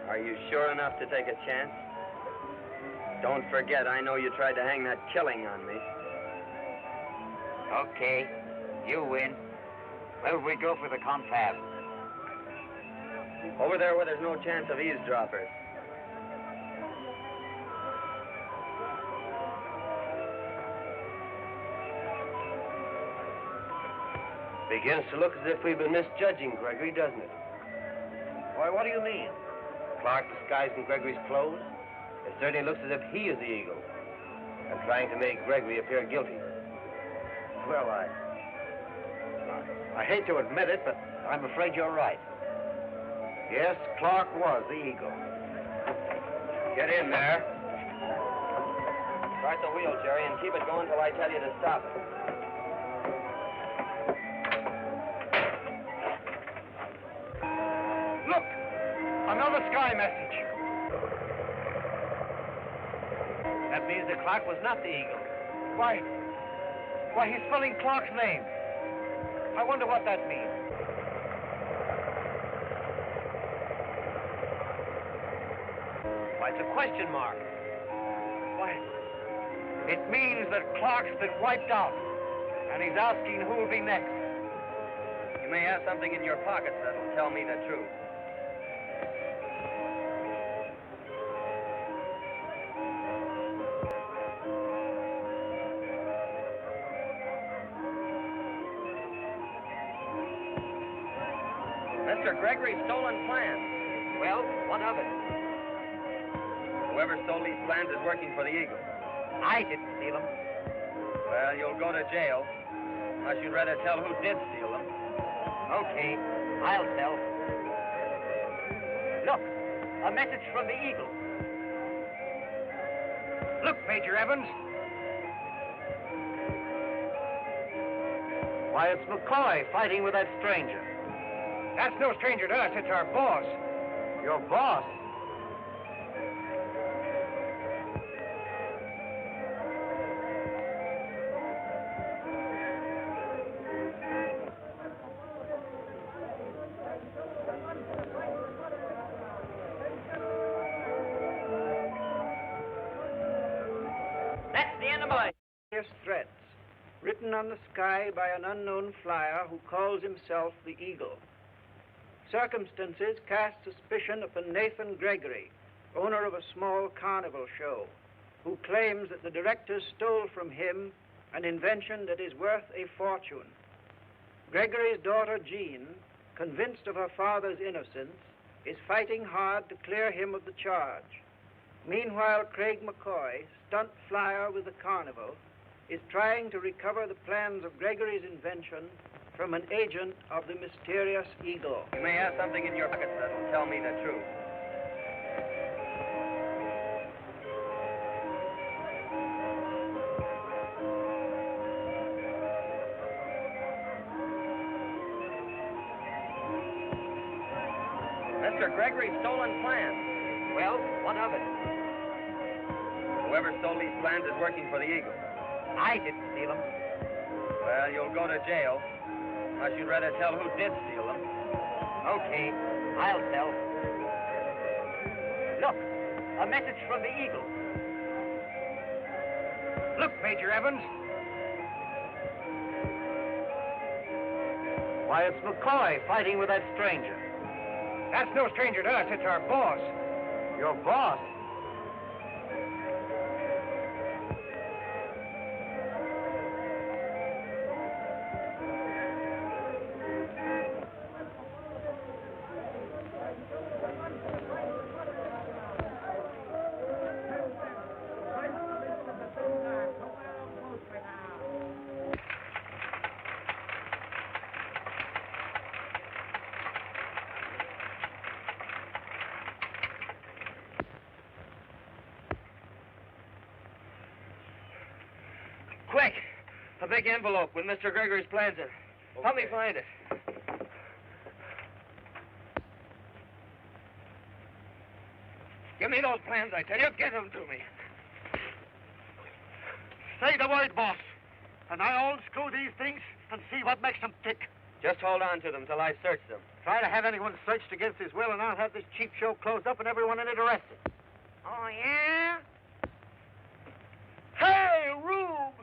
Are you sure enough to take a chance? Don't forget, I know you tried to hang that killing on me. Okay, you win. Where'll we go for the confab? Over there where there's no chance of eavesdroppers. Begins to look as if we've been misjudging Gregory, doesn't it? Why, what do you mean? Clark disguised in Gregory's clothes. It certainly looks as if he is the Eagle and trying to make Gregory appear guilty. Well, I hate to admit it, but I'm afraid you're right. Yes, Clark was the Eagle. Get in there. Start the wheel, Jerry, and keep it going till I tell you to stop it. Look! Another sky message. That means that Clark was not the Eagle. Why, he's spelling Clark's name. I wonder what that means. Why, it's a question mark. Why, it means that Clark's been wiped out, and he's asking who'll be next. You may have something in your pockets that'll tell me the truth. Mr. Gregory's stolen plans. Well, what of it? Whoever stole these plans is working for the Eagle. I didn't steal them. Well, you'll go to jail. Unless you'd rather tell who did steal them. Okay, I'll tell. Look, a message from the Eagle. Look, Major Evans. Why, it's McCoy fighting with that stranger. That's no stranger to us. It's our boss. Your boss? That's the end of my... Threats, written on the sky by an unknown flyer who calls himself the Eagle. Circumstances cast suspicion upon Nathan Gregory, owner of a small carnival show, who claims that the directors stole from him an invention that is worth a fortune. Gregory's daughter, Jean, convinced of her father's innocence, is fighting hard to clear him of the charge. Meanwhile, Craig McCoy, stunt flyer with the carnival, is trying to recover the plans of Gregory's invention from an agent of the mysterious Eagle. You may have something in your pockets that'll tell me the truth. Mr. Gregory's stolen plans. Well, what of it? Whoever stole these plans is working for the Eagle. I didn't steal them. Well, you'll go to jail. Unless you'd rather tell who did steal them. Okay, I'll tell. Look, a message from the Eagle. Look, Major Evans. Why, it's McCoy fighting with that stranger. That's no stranger to us. It's our boss. Your boss? Quick! A big envelope with Mr. Gregory's plans in it. Help me find it. Give me those plans, I tell you. Give them to me. Say the word, boss. And I'll unscrew these things and see what makes them tick. Just hold on to them till I search them. Try to have anyone searched against his will, and I'll have this cheap show closed up and everyone in it arrested. Oh, yeah? Hey, Rube!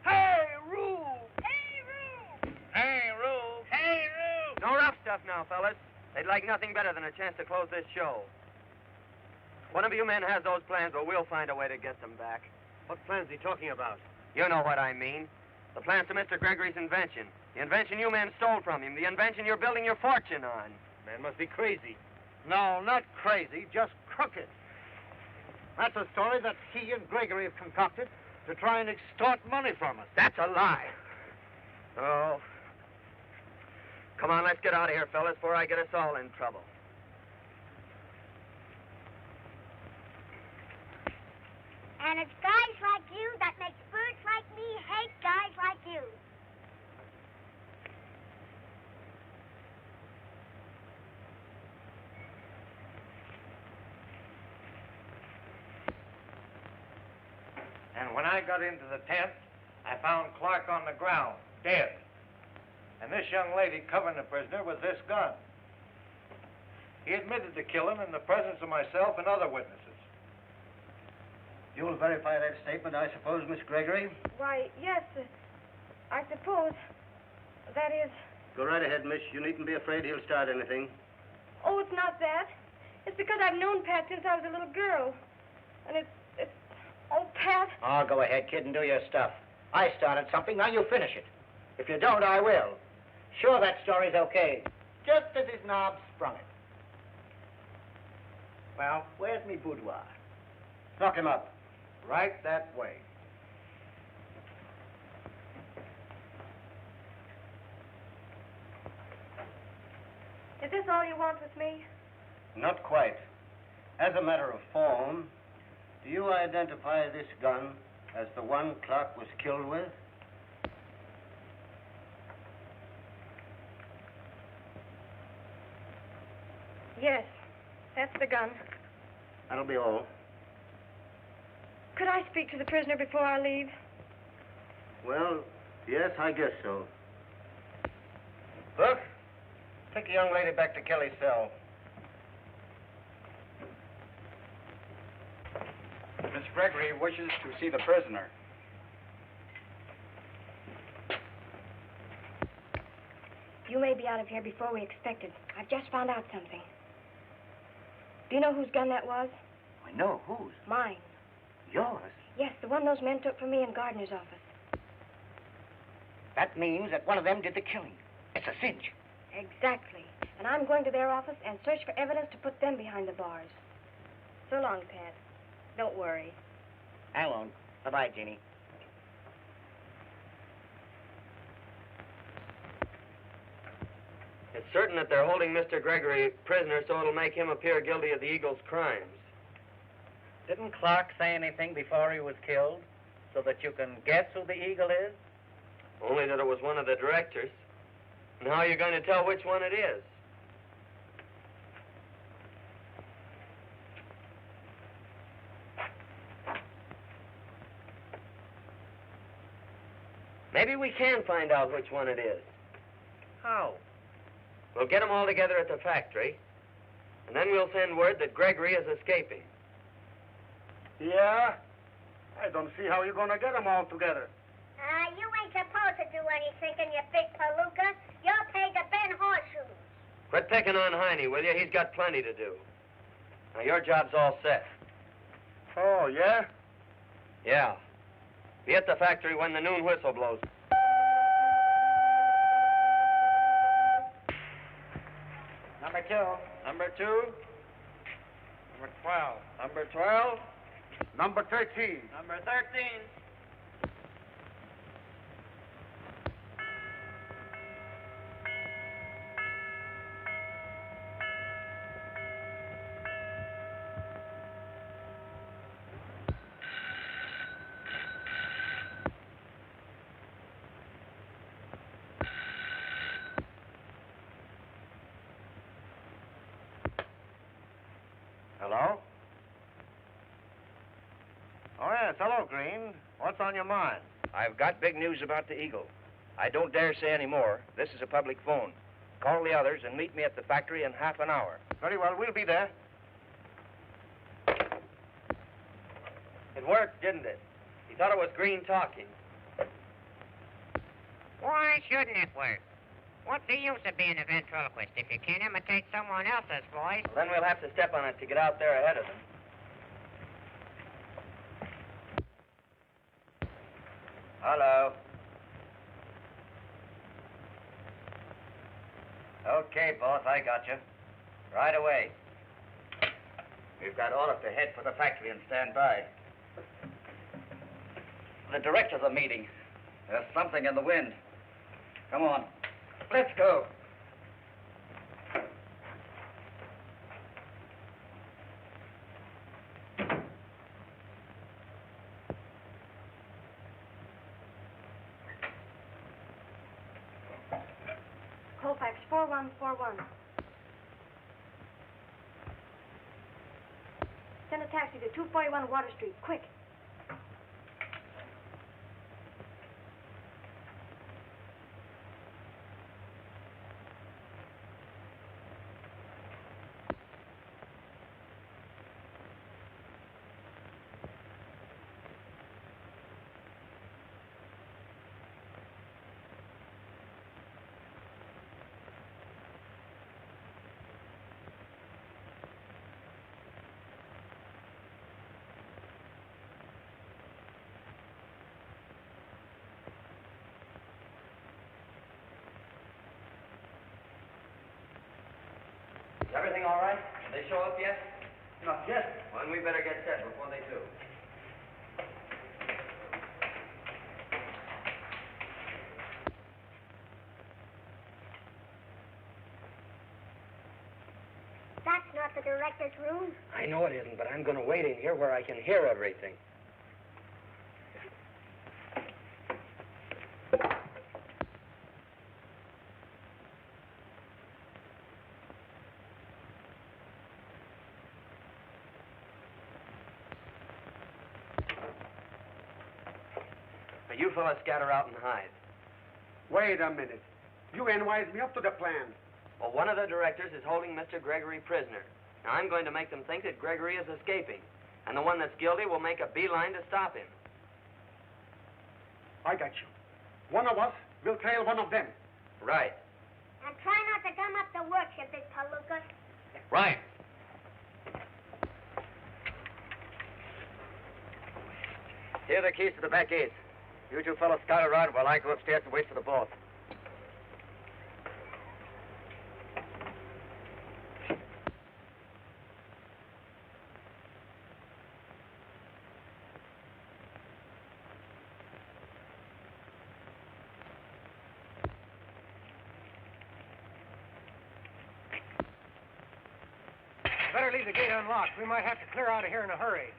Hey, Rube! Hey, Rube! Hey, Rube! Hey, Rube! No rough stuff now, fellas. They'd like nothing better than a chance to close this show. One of you men has those plans, or we'll find a way to get them back. What plan's he talking about? You know what I mean. The plans to Mr. Gregory's invention. The invention you men stole from him. The invention you're building your fortune on. Man must be crazy. No, not crazy, just crooked. That's a story that he and Gregory have concocted to try and extort money from us. That's a lie. Oh. Come on, let's get out of here, fellas, before I get us all in trouble. And it's guys like you that makes birds like me hate guys like you. And when I got into the tent, I found Clark on the ground, dead. And this young lady covering the prisoner with this gun. He admitted to killing in the presence of myself and other witnesses. You'll verify that statement, I suppose, Miss Gregory? Why, yes, I suppose. That is... Go right ahead, miss. You needn't be afraid he'll start anything. Oh, it's not that. It's because I've known Pat since I was a little girl. And it's... Oh, Pat. Oh, go ahead, kid, and do your stuff. I started something, now you finish it. If you don't, I will. Sure, that story's okay. Just as his knob sprung it. Well, where's me boudoir? Lock him up. Right that way. Is this all you want with me? Not quite. As a matter of form, do you identify this gun as the one Clark was killed with? Yes, that's the gun. That'll be all. Could I speak to the prisoner before I leave? Well, yes, I guess so. Look, take the young lady back to Kelly's cell. Miss Gregory wishes to see the prisoner. You may be out of here before we expected. I've just found out something. Do you know whose gun that was? I know. Whose? Mine. Yours? Yes, the one those men took from me in Gardner's office. That means that one of them did the killing. It's a cinch. Exactly. And I'm going to their office and search for evidence to put them behind the bars. So long, Pat. Don't worry. I won't. Bye-bye, Jeannie. It's certain that they're holding Mr. Gregory prisoner so it'll make him appear guilty of the Eagle's crimes. Didn't Clark say anything before he was killed so that you can guess who the Eagle is? Only that it was one of the directors. And how are you going to tell which one it is? Maybe we can find out which one it is. How? We'll get them all together at the factory, and then we'll send word that Gregory is escaping. Yeah? I don't see how you're going to get them all together. You ain't supposed to do any thinking, you big palooka. You're paid to bend horseshoes. Quit picking on Heine, will you? He's got plenty to do. Now, your job's all set. Oh, yeah? Yeah. Be at the factory when the noon whistle blows. Number 2. Number 2. Number 12. Number 12. Number 13. Number 13. Hello? Oh, yes. Hello, Green. What's on your mind? I've got big news about the Eagle. I don't dare say any more. This is a public phone. Call the others and meet me at the factory in half an hour. Very well. We'll be there. It worked, didn't it? He thought it was Green talking. Why shouldn't it work? What's the use of being a ventriloquist if you can't imitate someone else's voice? Well, then we'll have to step on it to get out there ahead of them. Hello. Okay, boss, I got you. Right away. We've got orders to head for the factory and stand by. The directors are meeting. There's something in the wind. Come on. Let's go. Colfax 4141. Send a taxi to 241 Water Street, quick. Is everything all right? Did they show up yet? Not yet. Well, then we better get set before they do. That's not the director's room. I know it isn't, but I'm going to wait in here where I can hear everything. Now, you fellas scatter out and hide. Wait a minute. You ain't wised me up to the plan. Well, one of the directors is holding Mr. Gregory prisoner. Now, I'm going to make them think that Gregory is escaping. And the one that's guilty will make a beeline to stop him. I got you. One of us will trail one of them. Right. And try not to gum up the works, you big palooka. Right. Here are the keys to the back gates. You two fellows scout around while I go upstairs to wait for the boss. Better leave the gate unlocked. We might have to clear out of here in a hurry.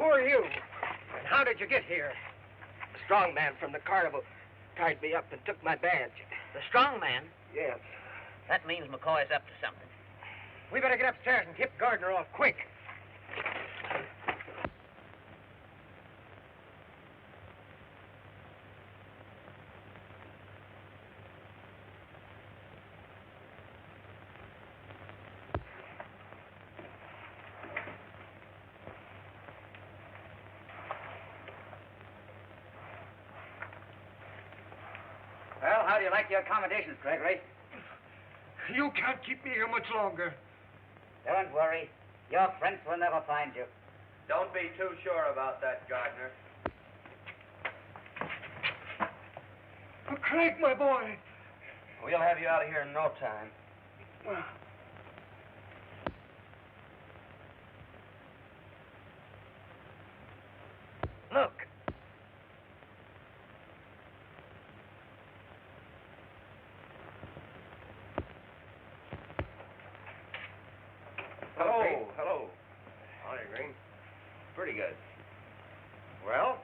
are you? And how did you get here? A strong man from the carnival tied me up and took my badge. The strong man? Yes. That means McCoy's up to something. We better get upstairs and tip Gardner off quick. Well, how do you like your accommodations, Gregory? You can't keep me here much longer. Don't worry. Your friends will never find you. Don't be too sure about that, Gardner. Oh, Craig, my boy. We'll have you out of here in no time. Look. Hello, hello. Howdy, Green. Pretty good. Well?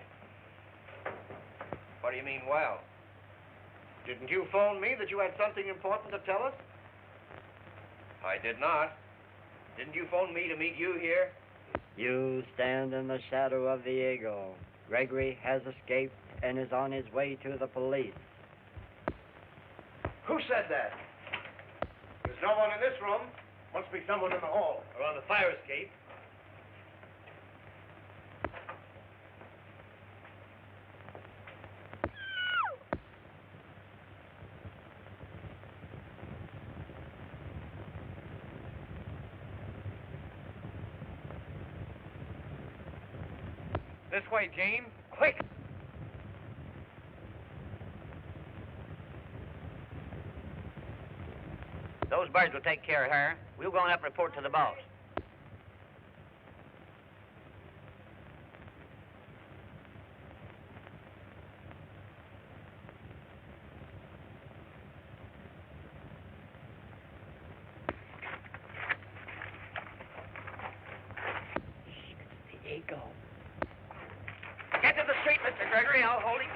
What do you mean, well? Didn't you phone me that you had something important to tell us? I did not. Didn't you phone me to meet you here? You stand in the shadow of the eagle. Gregory has escaped and is on his way to the police. Who said that? There's no one in this room. Must be someone in the hall. Or on the fire escape. This way, Jane. Quick! Those birds will take care of her. We'll go on up and report to the boss. The eagle. Get to the street, Mr. Gregory. I'll hold him.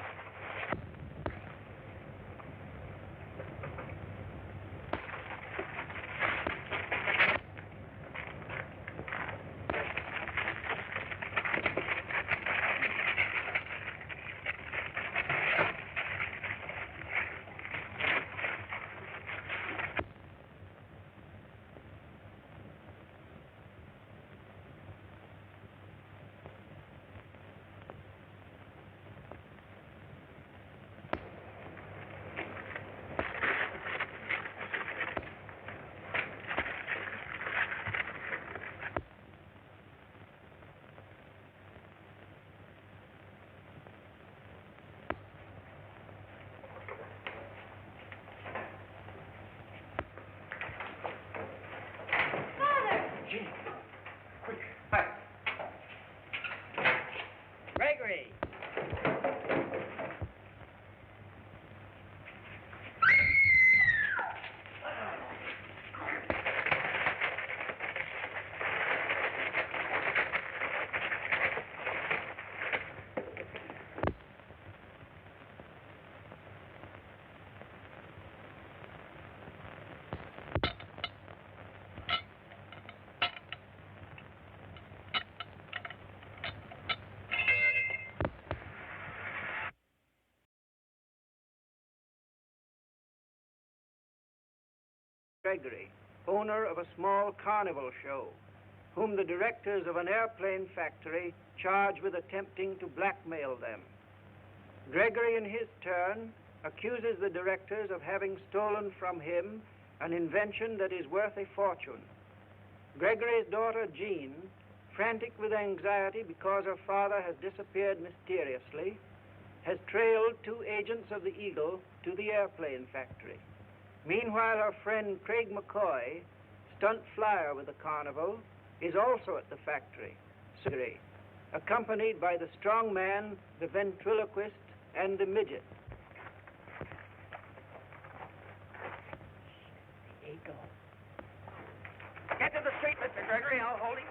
Gregory! Gregory, owner of a small carnival show, whom the directors of an airplane factory charge with attempting to blackmail them. Gregory, in his turn, accuses the directors of having stolen from him an invention that is worth a fortune. Gregory's daughter, Jean, frantic with anxiety because her father has disappeared mysteriously, has trailed 2 agents of the Eagle to the airplane factory. Meanwhile, her friend Craig McCoy, stunt flyer with the carnival, is also at the factory, accompanied by the strong man, the ventriloquist, and the midget. The eagle. Get to the street, Mr. Gregory. I'll hold him.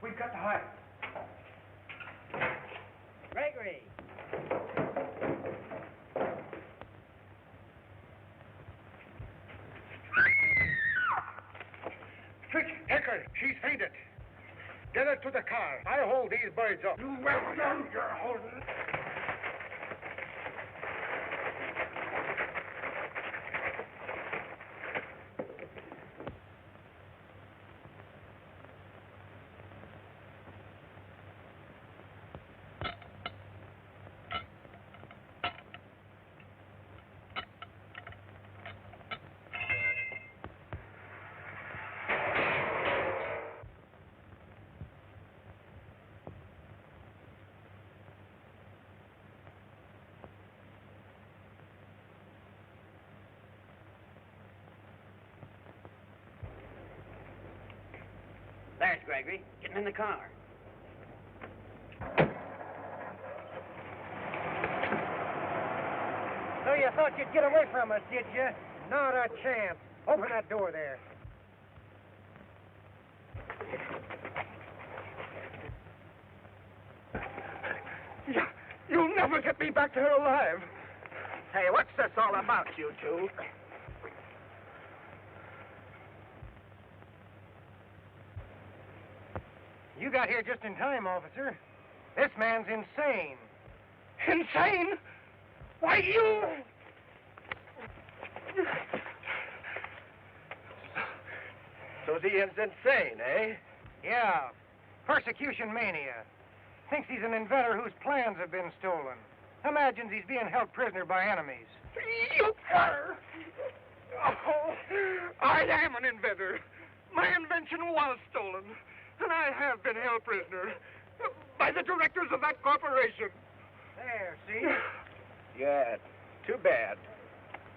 We've got to hide. Gregory! Quick, Ecker, she's fainted. Get her to the car. I'll hold these birds up. You well done, you're holding. There's Gregory, getting in the car. So you thought you'd get away from us, did you? Not a chance. Open that door there. You'll never get me back to her alive. Hey, what's this all about, you two? You got here just in time, officer. This man's insane. Insane? Why, you... So he is insane, eh? Yeah. Persecution mania. Thinks he's an inventor whose plans have been stolen. Imagines he's being held prisoner by enemies. You cur! Oh, I am an inventor. My invention was stolen, and I have been held prisoner by the directors of that corporation. There, see? Yeah, too bad.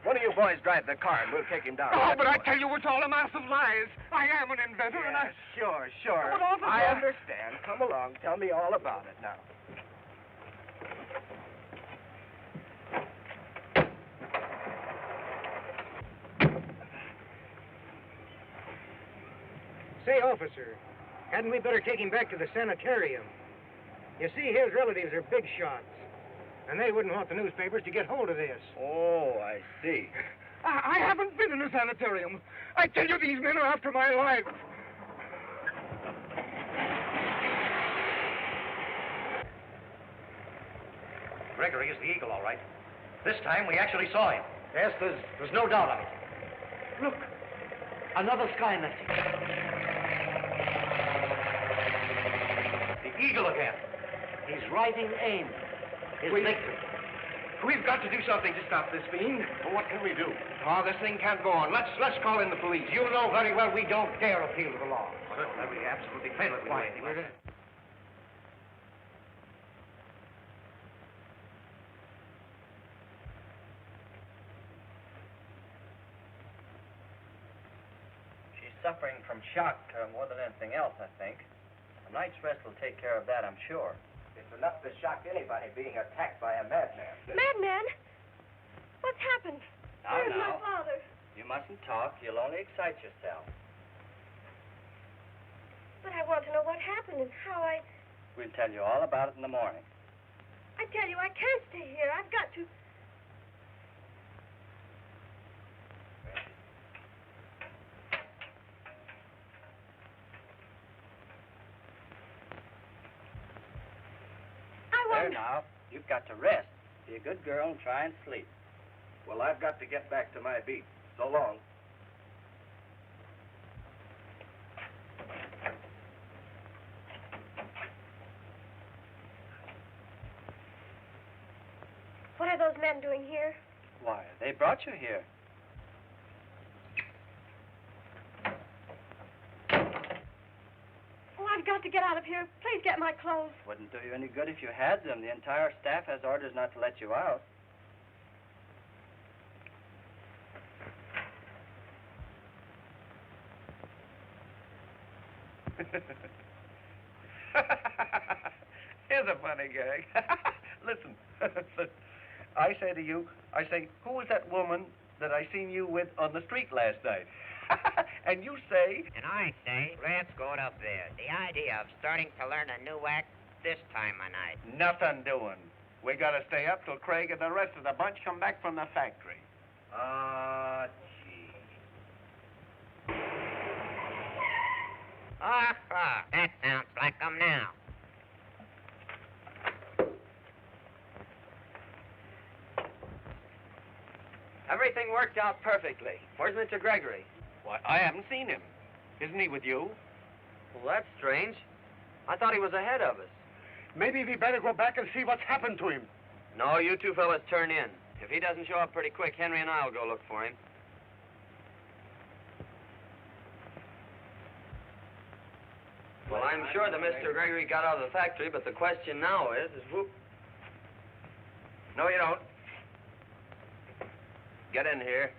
One of you boys drive the car and we'll take him down. Oh, but I tell you, it's all a mass of lies. I am an inventor, and I... Sure. But, officer... I understand. Come along. Tell me all about it now. Say, officer, hadn't we better take him back to the sanitarium? You see, his relatives are big shots, and they wouldn't want the newspapers to get hold of this. Oh, I see. I haven't been in a sanitarium. I tell you, these men are after my life. Gregory is the Eagle, all right. This time we actually saw him. Yes, there's no doubt of it. Look, another sky message. The Eagle again. He's riding AIM, his victim. We've got to do something to stop this fiend. Well, what can we do? Oh, this thing can't go on. Let's call in the police. You know very well we don't dare appeal to the law. Well, that would be absolutely fatal if we do anything like that. She's suffering from shock more than anything else, I think. A night's rest will take care of that, I'm sure. It's enough to shock anybody being attacked by a madman. Madman? What's happened? Where's my father? You mustn't talk. You'll only excite yourself. But I want to know what happened and how I... We'll tell you all about it in the morning. I tell you, I can't stay here. I've got to... There now. You've got to rest. Be a good girl and try and sleep. Well, I've got to get back to my beat. So long. What are those men doing here? Why, they brought you here. Oh, I've got to get out of here. Please get my clothes. Wouldn't do you any good if you had them. The entire staff has orders not to let you out. Here's a funny gag. Listen. I say to you, who was that woman that I seen you with on the street last night? And you say? And I say, let's go to bed. The idea of starting to learn a new act this time of night. Nothing doing. We gotta stay up till Craig and the rest of the bunch come back from the factory. Ah, gee. That sounds like 'em now. Everything worked out perfectly. Where's Mr. Gregory? Why, I haven't seen him. Isn't he with you? Well, that's strange. I thought he was ahead of us. Maybe we better go back and see what's happened to him. No, you two fellas turn in. If he doesn't show up pretty quick, Henry and I will go look for him. Well, I'm sure that Mr. Gregory got out of the factory, but the question now is who... No, you don't. Get in here.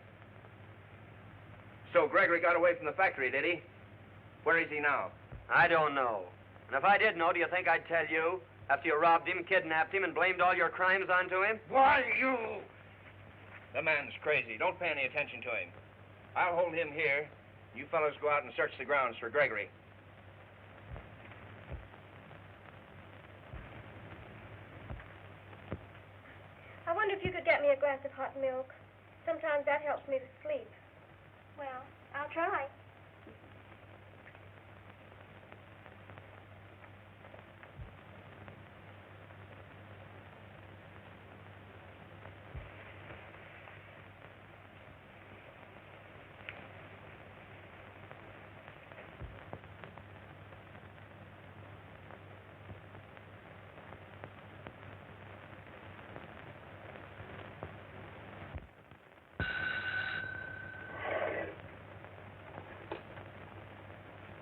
So Gregory got away from the factory, did he? Where is he now? I don't know. And if I did know, do you think I'd tell you? After you robbed him, kidnapped him, and blamed all your crimes onto him? Why, you... The man's crazy. Don't pay any attention to him. I'll hold him here. You fellows go out and search the grounds for Gregory. I wonder if you could get me a glass of hot milk. Sometimes that helps me to sleep. Well, I'll try.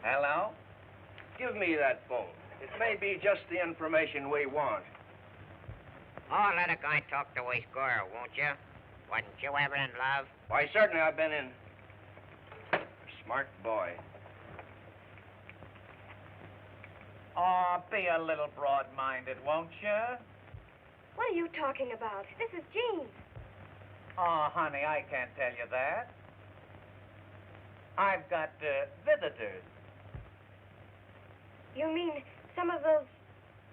Hello? Give me that phone. It may be just the information we want. Oh, let a guy talk the way squirrel, won't you? Wasn't you ever in love? Why, certainly I've been in. Smart boy. Oh, be a little broad-minded, won't you? What are you talking about? This is Jean. Oh, honey, I can't tell you that. I've got visitors. You mean some of those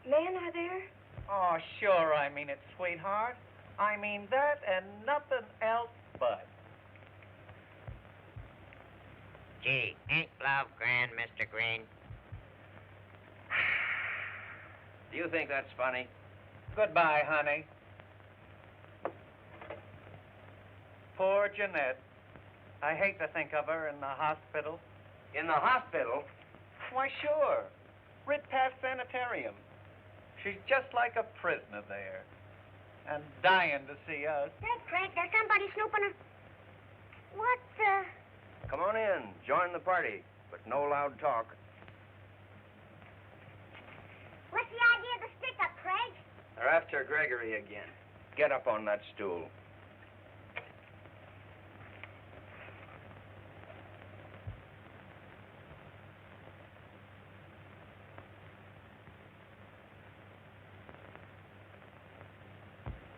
men are there? Oh, sure, I mean it, sweetheart. I mean that and nothing else but. Gee, ain't love grand, Mr. Green? Do you think that's funny? Goodbye, honey. Poor Jeanette. I hate to think of her in the hospital. In the hospital? Why, sure. Rid Pass Sanitarium. She's just like a prisoner there. And dying to see us. Say, Craig, there's somebody snooping. What, Come on in. Join the party. But no loud talk. What's the idea of the stick-up, Craig? They're after Gregory again. Get up on that stool.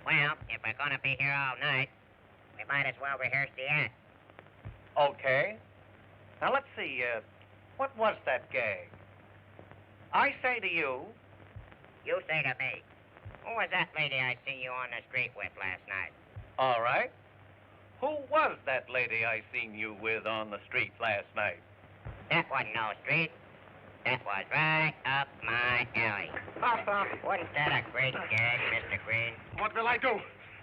Well, if we're going to be here all night, we might as well rehearse the act. Okay. Now, let's see. What was that gag? I say to you... You say to me, who was that lady I seen you on the street with last night? All right. Who was that lady I seen you with on the street last night? That wasn't no street. That was right up my alley. Wasn't that a great gag, Mr. Green? What will I do?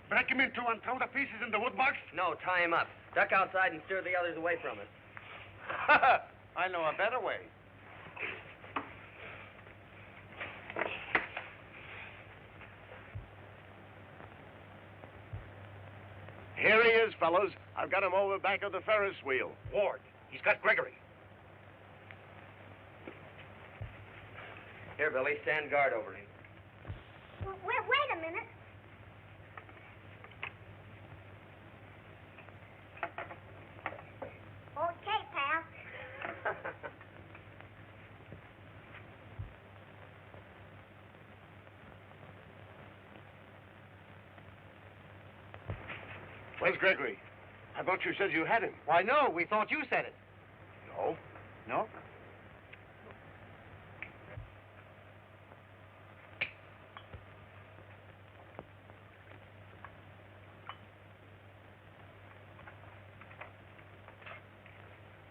Break him in two and throw the pieces in the woodbox? No, tie him up. Duck outside and steer the others away from us. I know a better way. Here he is, fellows. I've got him over back of the Ferris wheel. Ward, he's got Gregory. Here, Billy, stand guard over him. Wait a minute. Okay, pal. Where's Gregory? I thought you said you had him. Why, no, we thought you said it. Oh? No?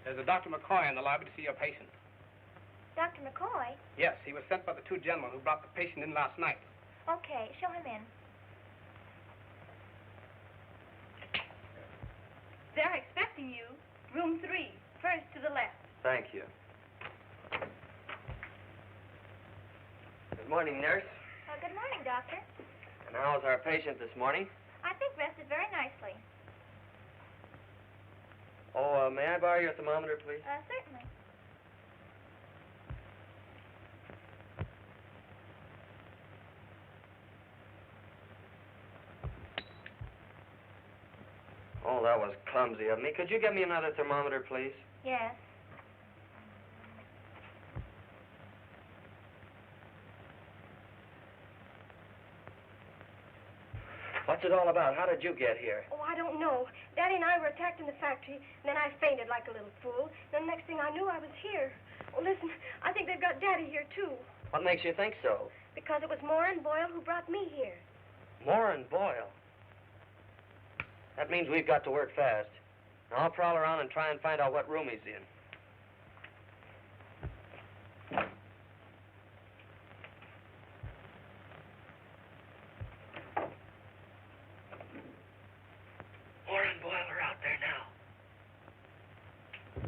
There's a Dr. McCoy in the lobby to see your patient. Dr. McCoy? Yes, he was sent by the two gentlemen who brought the patient in last night. Okay, show him in. They're expecting you. Room 3, first to the left. Thank you. Good morning, nurse. Good morning, Doctor. And how's our patient this morning? I think rested very nicely. Oh, may I borrow your thermometer, please? Certainly. Oh, that was clumsy of me. Could you get me another thermometer, please? Yes. What's it all about? How did you get here? Oh, I don't know. Daddy and I were attacked in the factory, and then I fainted like a little fool. Then the next thing I knew, I was here. Oh, listen, I think they've got Daddy here, too. What makes you think so? Because it was Moore and Boyle who brought me here. Moore and Boyle. That means we've got to work fast. Now, I'll prowl around and try and find out what room he's in. Moore and Boyle are out there now.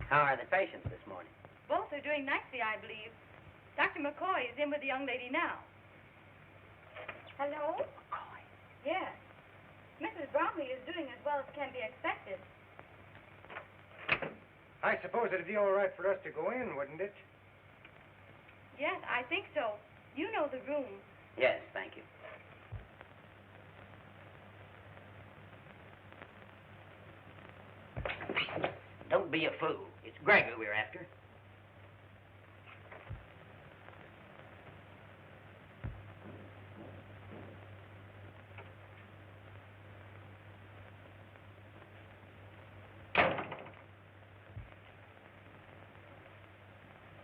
How are the patients this morning? Both are doing nicely, I believe. Dr. McCoy is in with the young lady now. Hello? McCoy? Yes. Mrs. Bromley is doing as well as can be expected. I suppose it'd be all right for us to go in, wouldn't it? Yes, I think so. You know the room. Yes, thank you. Don't be a fool. It's Gregory we're after.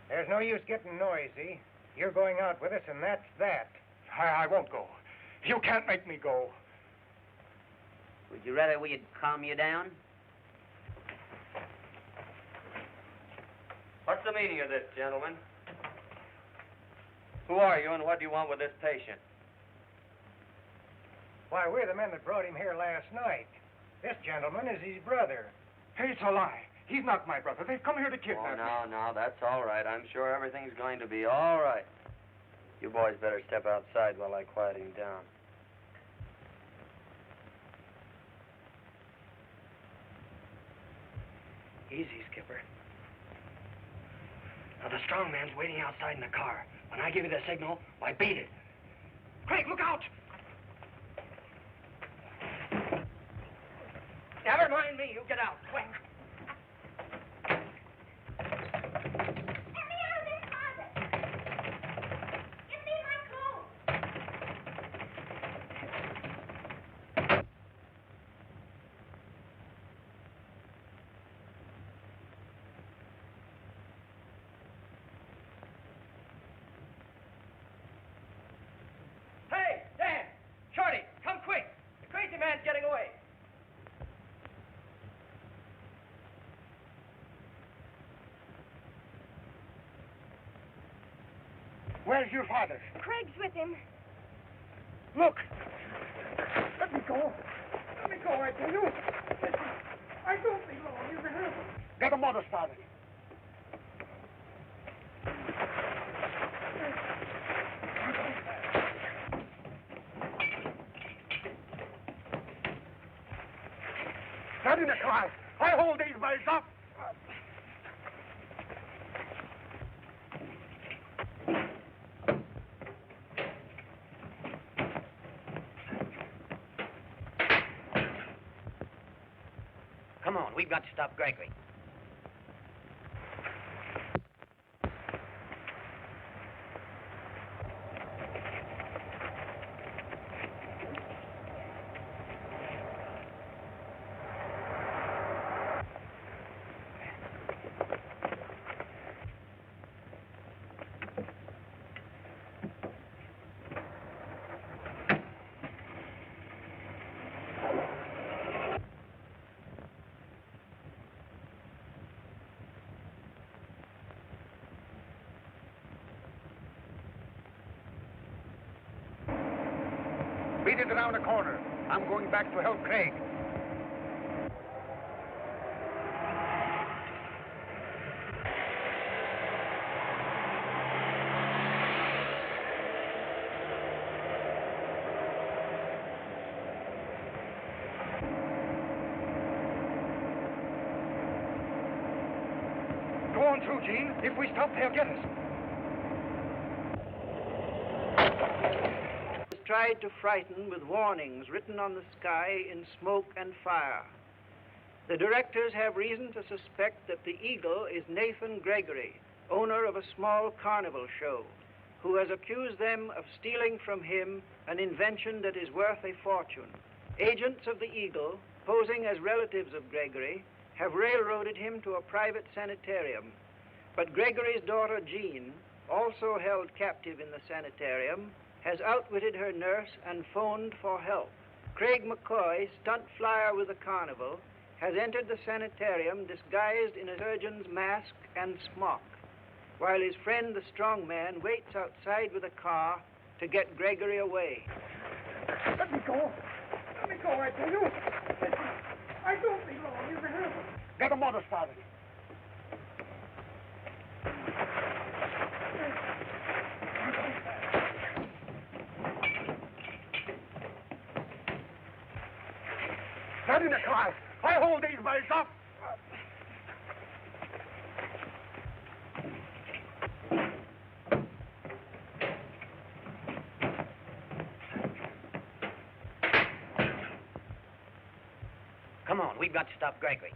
There's no use getting noisy. You're going out with us, and that's that. I won't go. You can't make me go. Would you rather we'd calm you down? What's the meaning of this, gentlemen? Who are you and what do you want with this patient? Why, we're the men that brought him here last night. This gentleman is his brother. It's a lie. He's not my brother. They've come here to kidnap me. Oh, no, that's all right. I'm sure everything's going to be all right. You boys better step outside while I quiet him down. Easy, Skipper. Now, the strong man's waiting outside in the car. When I give you the signal, why, beat it. Craig, look out! Never mind me. You get out, quick. Getting away. Where's your father? Craig's with him. Look! Let me go. Let me go, I tell you. Listen, I don't belong. You can help. Get the motor started. Get in the car. I hold these boys up. Come on, we've got to stop Gregory. Beat it around the corner. I'm going back to help Craig. Go on through, Gene. If we stop, they'll get us. Tried to frighten with warnings written on the sky in smoke and fire. The directors have reason to suspect that the Eagle is Nathan Gregory, owner of a small carnival show, who has accused them of stealing from him an invention that is worth a fortune. Agents of the Eagle, posing as relatives of Gregory, have railroaded him to a private sanitarium. But Gregory's daughter, Jean, also held captive in the sanitarium, has outwitted her nurse and phoned for help. Craig McCoy, stunt flyer with the carnival, has entered the sanitarium disguised in a surgeon's mask and smock, while his friend, the strong man, waits outside with a car to get Gregory away. Let me go. Let me go, I tell you. Listen, I don't belong in the house. Get a motor started. Get in the car. I hold these boys up. Come on, we've got to stop Gregory.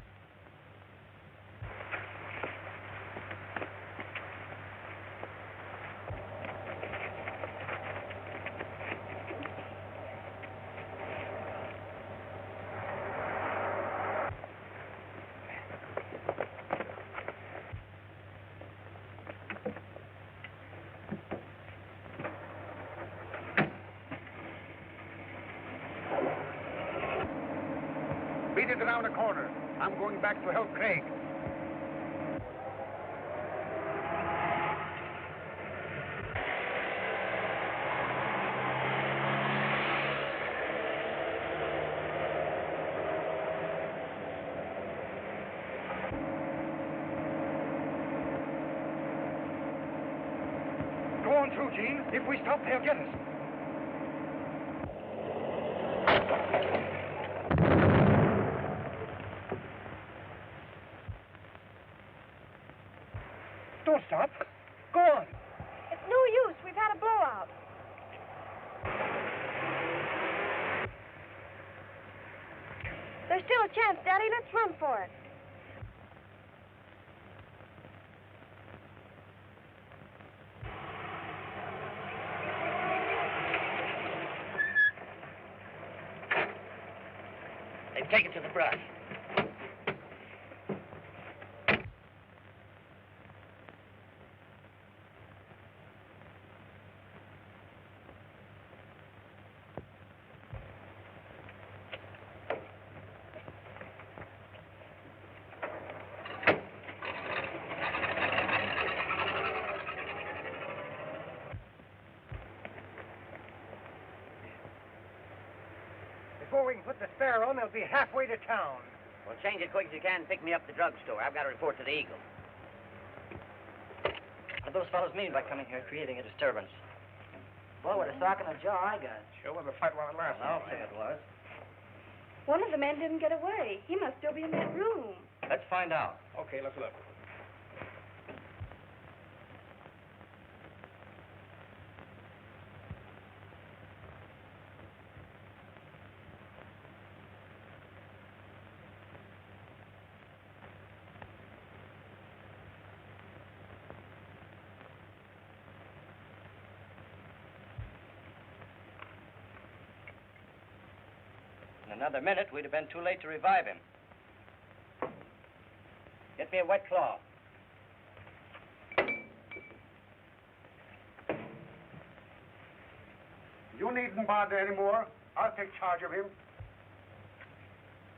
Beat it around the corner. I'm going back to help Craig. Go on through, Gene. If we stop, they'll get us. Don't stop. Go on. It's no use. We've had a blowout. There's still a chance, Daddy. Let's run for it. They've taken to the brush. Before we can put the spare on, they'll be halfway to town. Well, change it quick as you can and pick me up at the drugstore. I've got to report to the Eagle. What do those fellows mean by coming here creating a disturbance? Boy, what a sock in the jaw I got. Sure was a fight while it lasted. I'll say it was. One of the men didn't get away. He must still be in that room. Let's find out. Okay, let's look. In another minute, we'd have been too late to revive him. Get me a wet cloth. You needn't bother anymore. I'll take charge of him.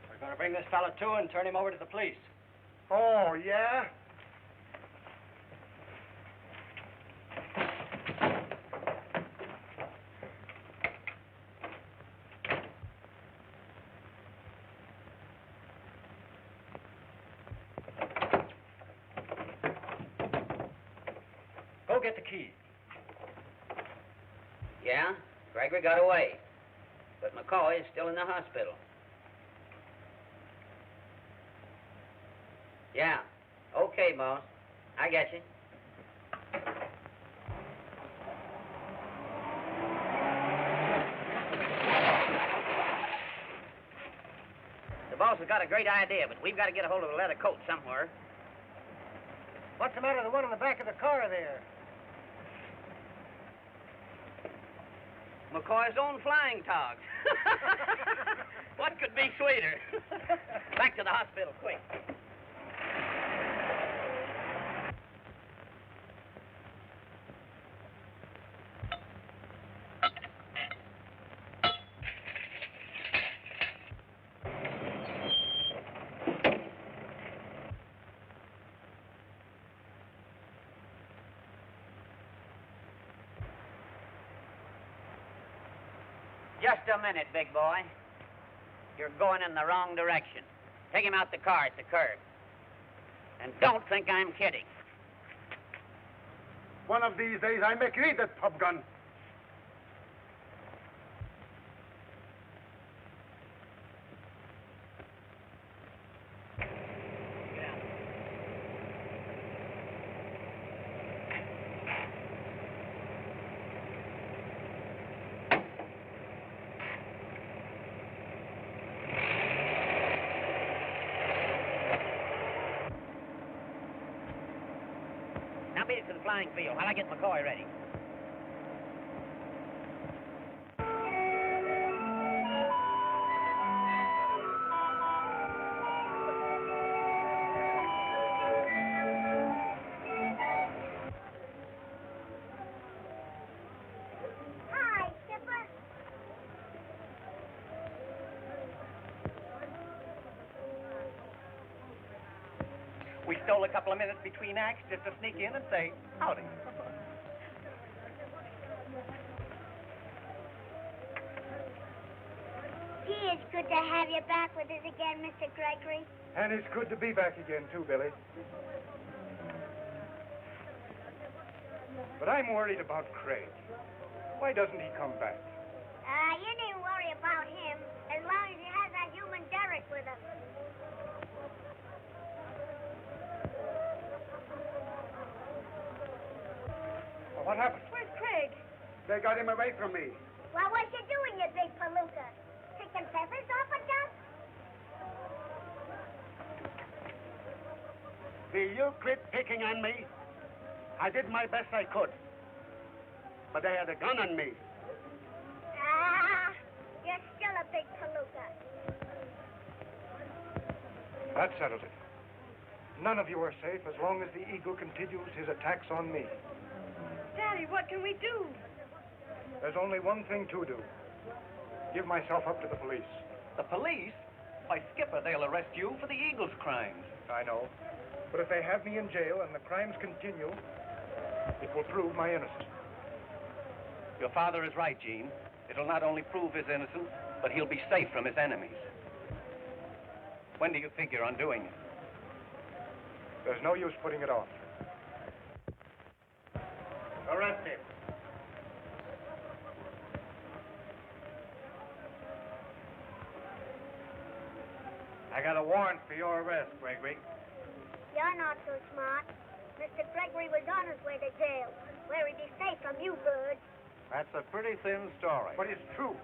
We're going to bring this fella to and turn him over to the police. Oh, yeah? get the key. Yeah, Gregory got away. But McCoy is still in the hospital. Yeah. Okay, boss. I get you. The boss has got a great idea, but we've got to get a hold of a leather coat somewhere. What's the matter with the one in the back of the car there? McCoy's own flying togs. What could be sweeter? Back to the hospital, quick. Just a minute, big boy. You're going in the wrong direction. Take him out the car at the curb. And don't think I'm kidding. One of these days, I make you eat that pop gun. Now beat it to the flying field while I get McCoy ready. Hi, Skipper. We stole a couple of minutes between acts just to sneak in and say howdy. Gee, it's good to have you back with us again, Mr. Gregory. And it's good to be back again, too, Billy. But I'm worried about Craig. Why doesn't he come back? You needn't worry about him, as long as he has that human Derek with him. Well, what happened? Where's Craig? They got him away from me. Well, what you doing, you big palooka? Picking feathers off a duck? Will you quit picking on me? I did my best I could. But they had a gun on me. Ah, you're still a big palooka. That settles it. None of you are safe as long as the Eagle continues his attacks on me. Daddy, what can we do? There's only one thing to do. Give myself up to the police. The police? Why, Skipper, they'll arrest you for the Eagle's crimes. I know. But if they have me in jail and the crimes continue, it will prove my innocence. Your father is right, Gene. It'll not only prove his innocence, but he'll be safe from his enemies. When do you figure on doing it? There's no use putting it off. Arrest him. I got a warrant for your arrest, Gregory. You're not so smart. Mr. Gregory was on his way to jail, where he'd be safe from you birds. That's a pretty thin story. But it's true.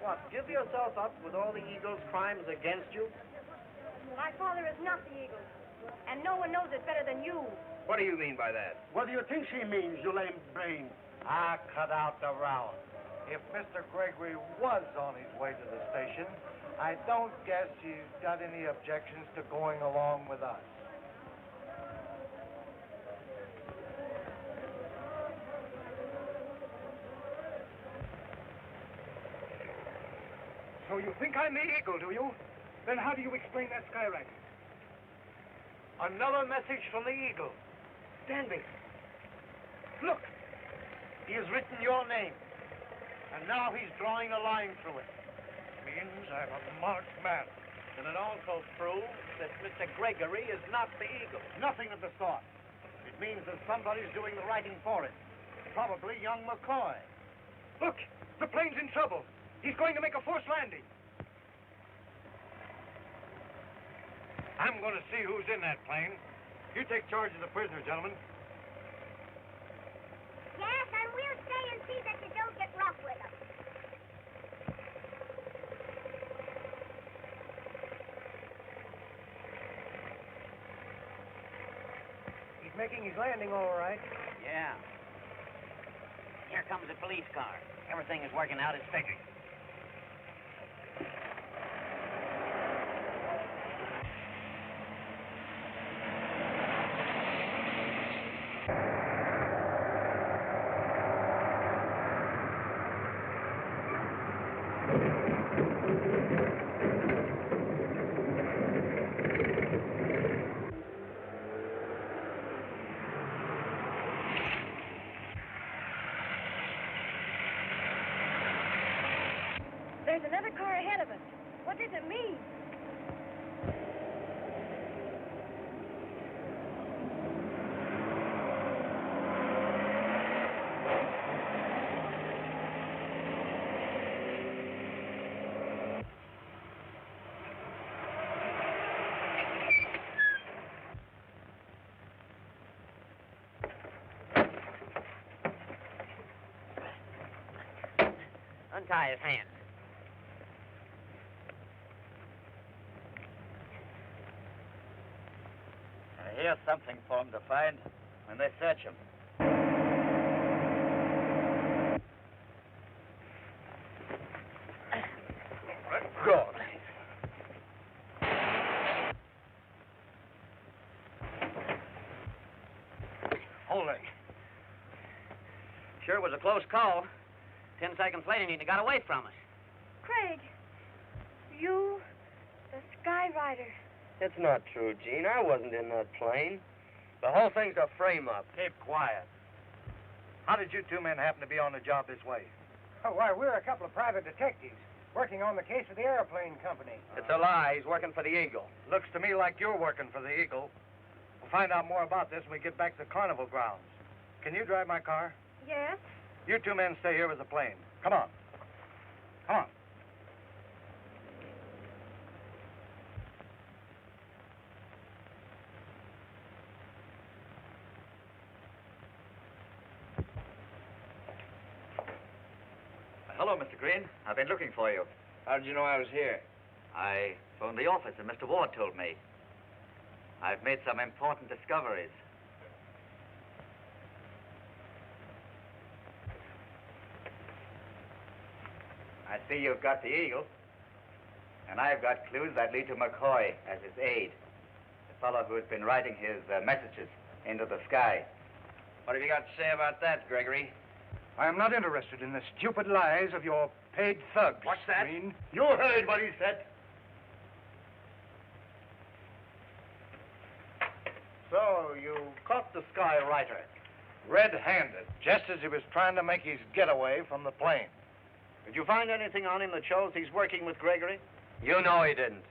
What, give yourself up with all the Eagle's crimes against you? My father is not the Eagle, and no one knows it better than you. What do you mean by that? What do you think she means, you lame brain? Cut out the row. If Mr. Gregory was on his way to the station, I don't guess he's got any objections to going along with us. So you think I'm the Eagle, do you? Then how do you explain that skyrocket? Another message from the Eagle. Standing. Look. He has written your name. And now he's drawing a line through it. Means I'm a marked man. And it also proves that Mr. Gregory is not the Eagle. Nothing of the sort. It means that somebody's doing the writing for it. Probably young McCoy. Look, the plane's in trouble. He's going to make a forced landing. I'm going to see who's in that plane. You take charge of the prisoner, gentlemen. Yes, and we'll stay and see that you don't get rough with him. He's making his landing all right. Yeah. Here comes a police car. Everything is working out as figured. There's another car ahead of us. What does it mean? Untie his hands. Here's something for them to find when they search him. God. Hold it. Sure was a close call. 10 seconds later, and he'd have got away from us. Craig, you, the Skyrider. It's not true, Gene. I wasn't in that plane. The whole thing's a frame-up. Keep quiet. How did you two men happen to be on the job this way? Oh, why, we're a couple of private detectives working on the case of the airplane company. It's a lie. He's working for the Eagle. Looks to me like you're working for the Eagle. We'll find out more about this when we get back to the carnival grounds. Can you drive my car? Yes? You two men stay here with the plane. Come on. Come on. Hello, Mr. Green. I've been looking for you. How did you know I was here? I phoned the office and Mr. Ward told me. I've made some important discoveries. I see you've got the Eagle, and I've got clues that lead to McCoy as his aide, the fellow who has been writing his messages into the sky. What have you got to say about that, Gregory? I am not interested in the stupid lies of your paid thugs. What's that? Green. You heard what he said. So, you caught the Skywriter red-handed, just as he was trying to make his getaway from the plane. Did you find anything on him that shows he's working with Gregory? You know he didn't.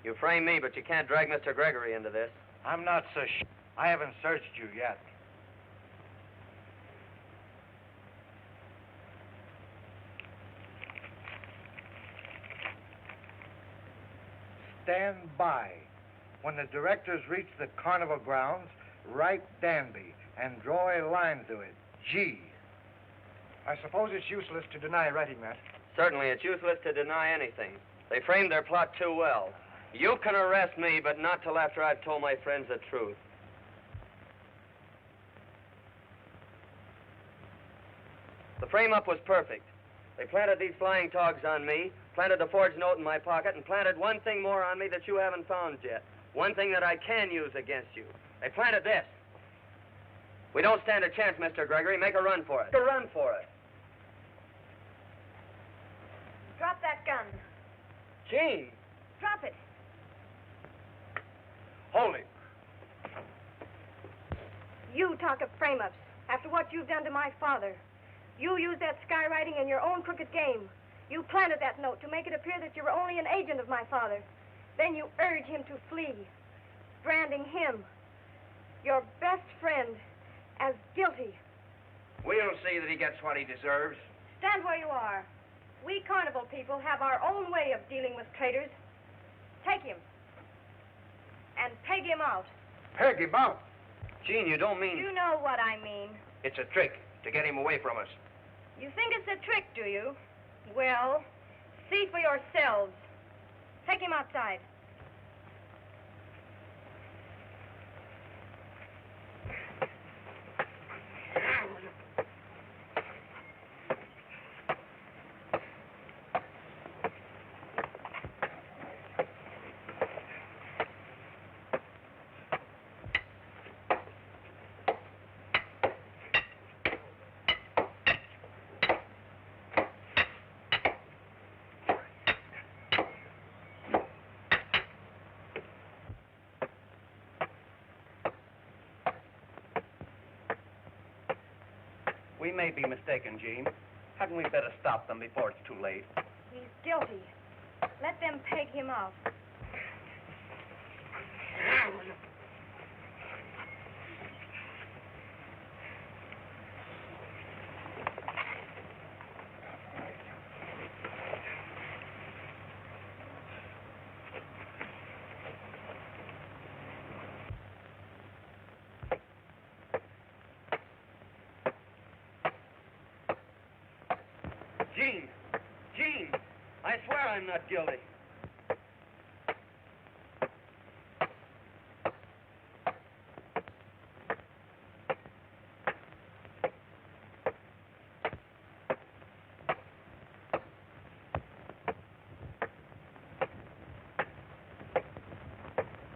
You framed me, but you can't drag Mr. Gregory into this. I'm not so sure. I haven't searched you yet. Stand by. When the directors reach the carnival grounds, write Danby and draw a line through it. G. I suppose it's useless to deny writing that. Certainly, it's useless to deny anything. They framed their plot too well. You can arrest me, but not till after I've told my friends the truth. The frame-up was perfect. They planted these flying togs on me, planted the forged note in my pocket, and planted one thing more on me that you haven't found yet. One thing that I can use against you. They planted this. We don't stand a chance, Mr. Gregory. Make a run for it. Make a run for it. Drop that gun. Gene. Drop it. Hold him. You talk of frame-ups after what you've done to my father. You used that skywriting in your own crooked game. You planted that note to make it appear that you were only an agent of my father. Then you urge him to flee, branding him, your best friend, as guilty. We'll see that he gets what he deserves. Stand where you are. We carnival people have our own way of dealing with traitors. Take him. And peg him out. Peg him out? Gene, you don't mean... You know what I mean. It's a trick to get him away from us. You think it's a trick, do you? Well, see for yourselves. Take him outside. We may be mistaken, Gene. Hadn't we better stop them before it's too late? He's guilty. Let them peg him out. Gene! Gene! I swear I'm not guilty.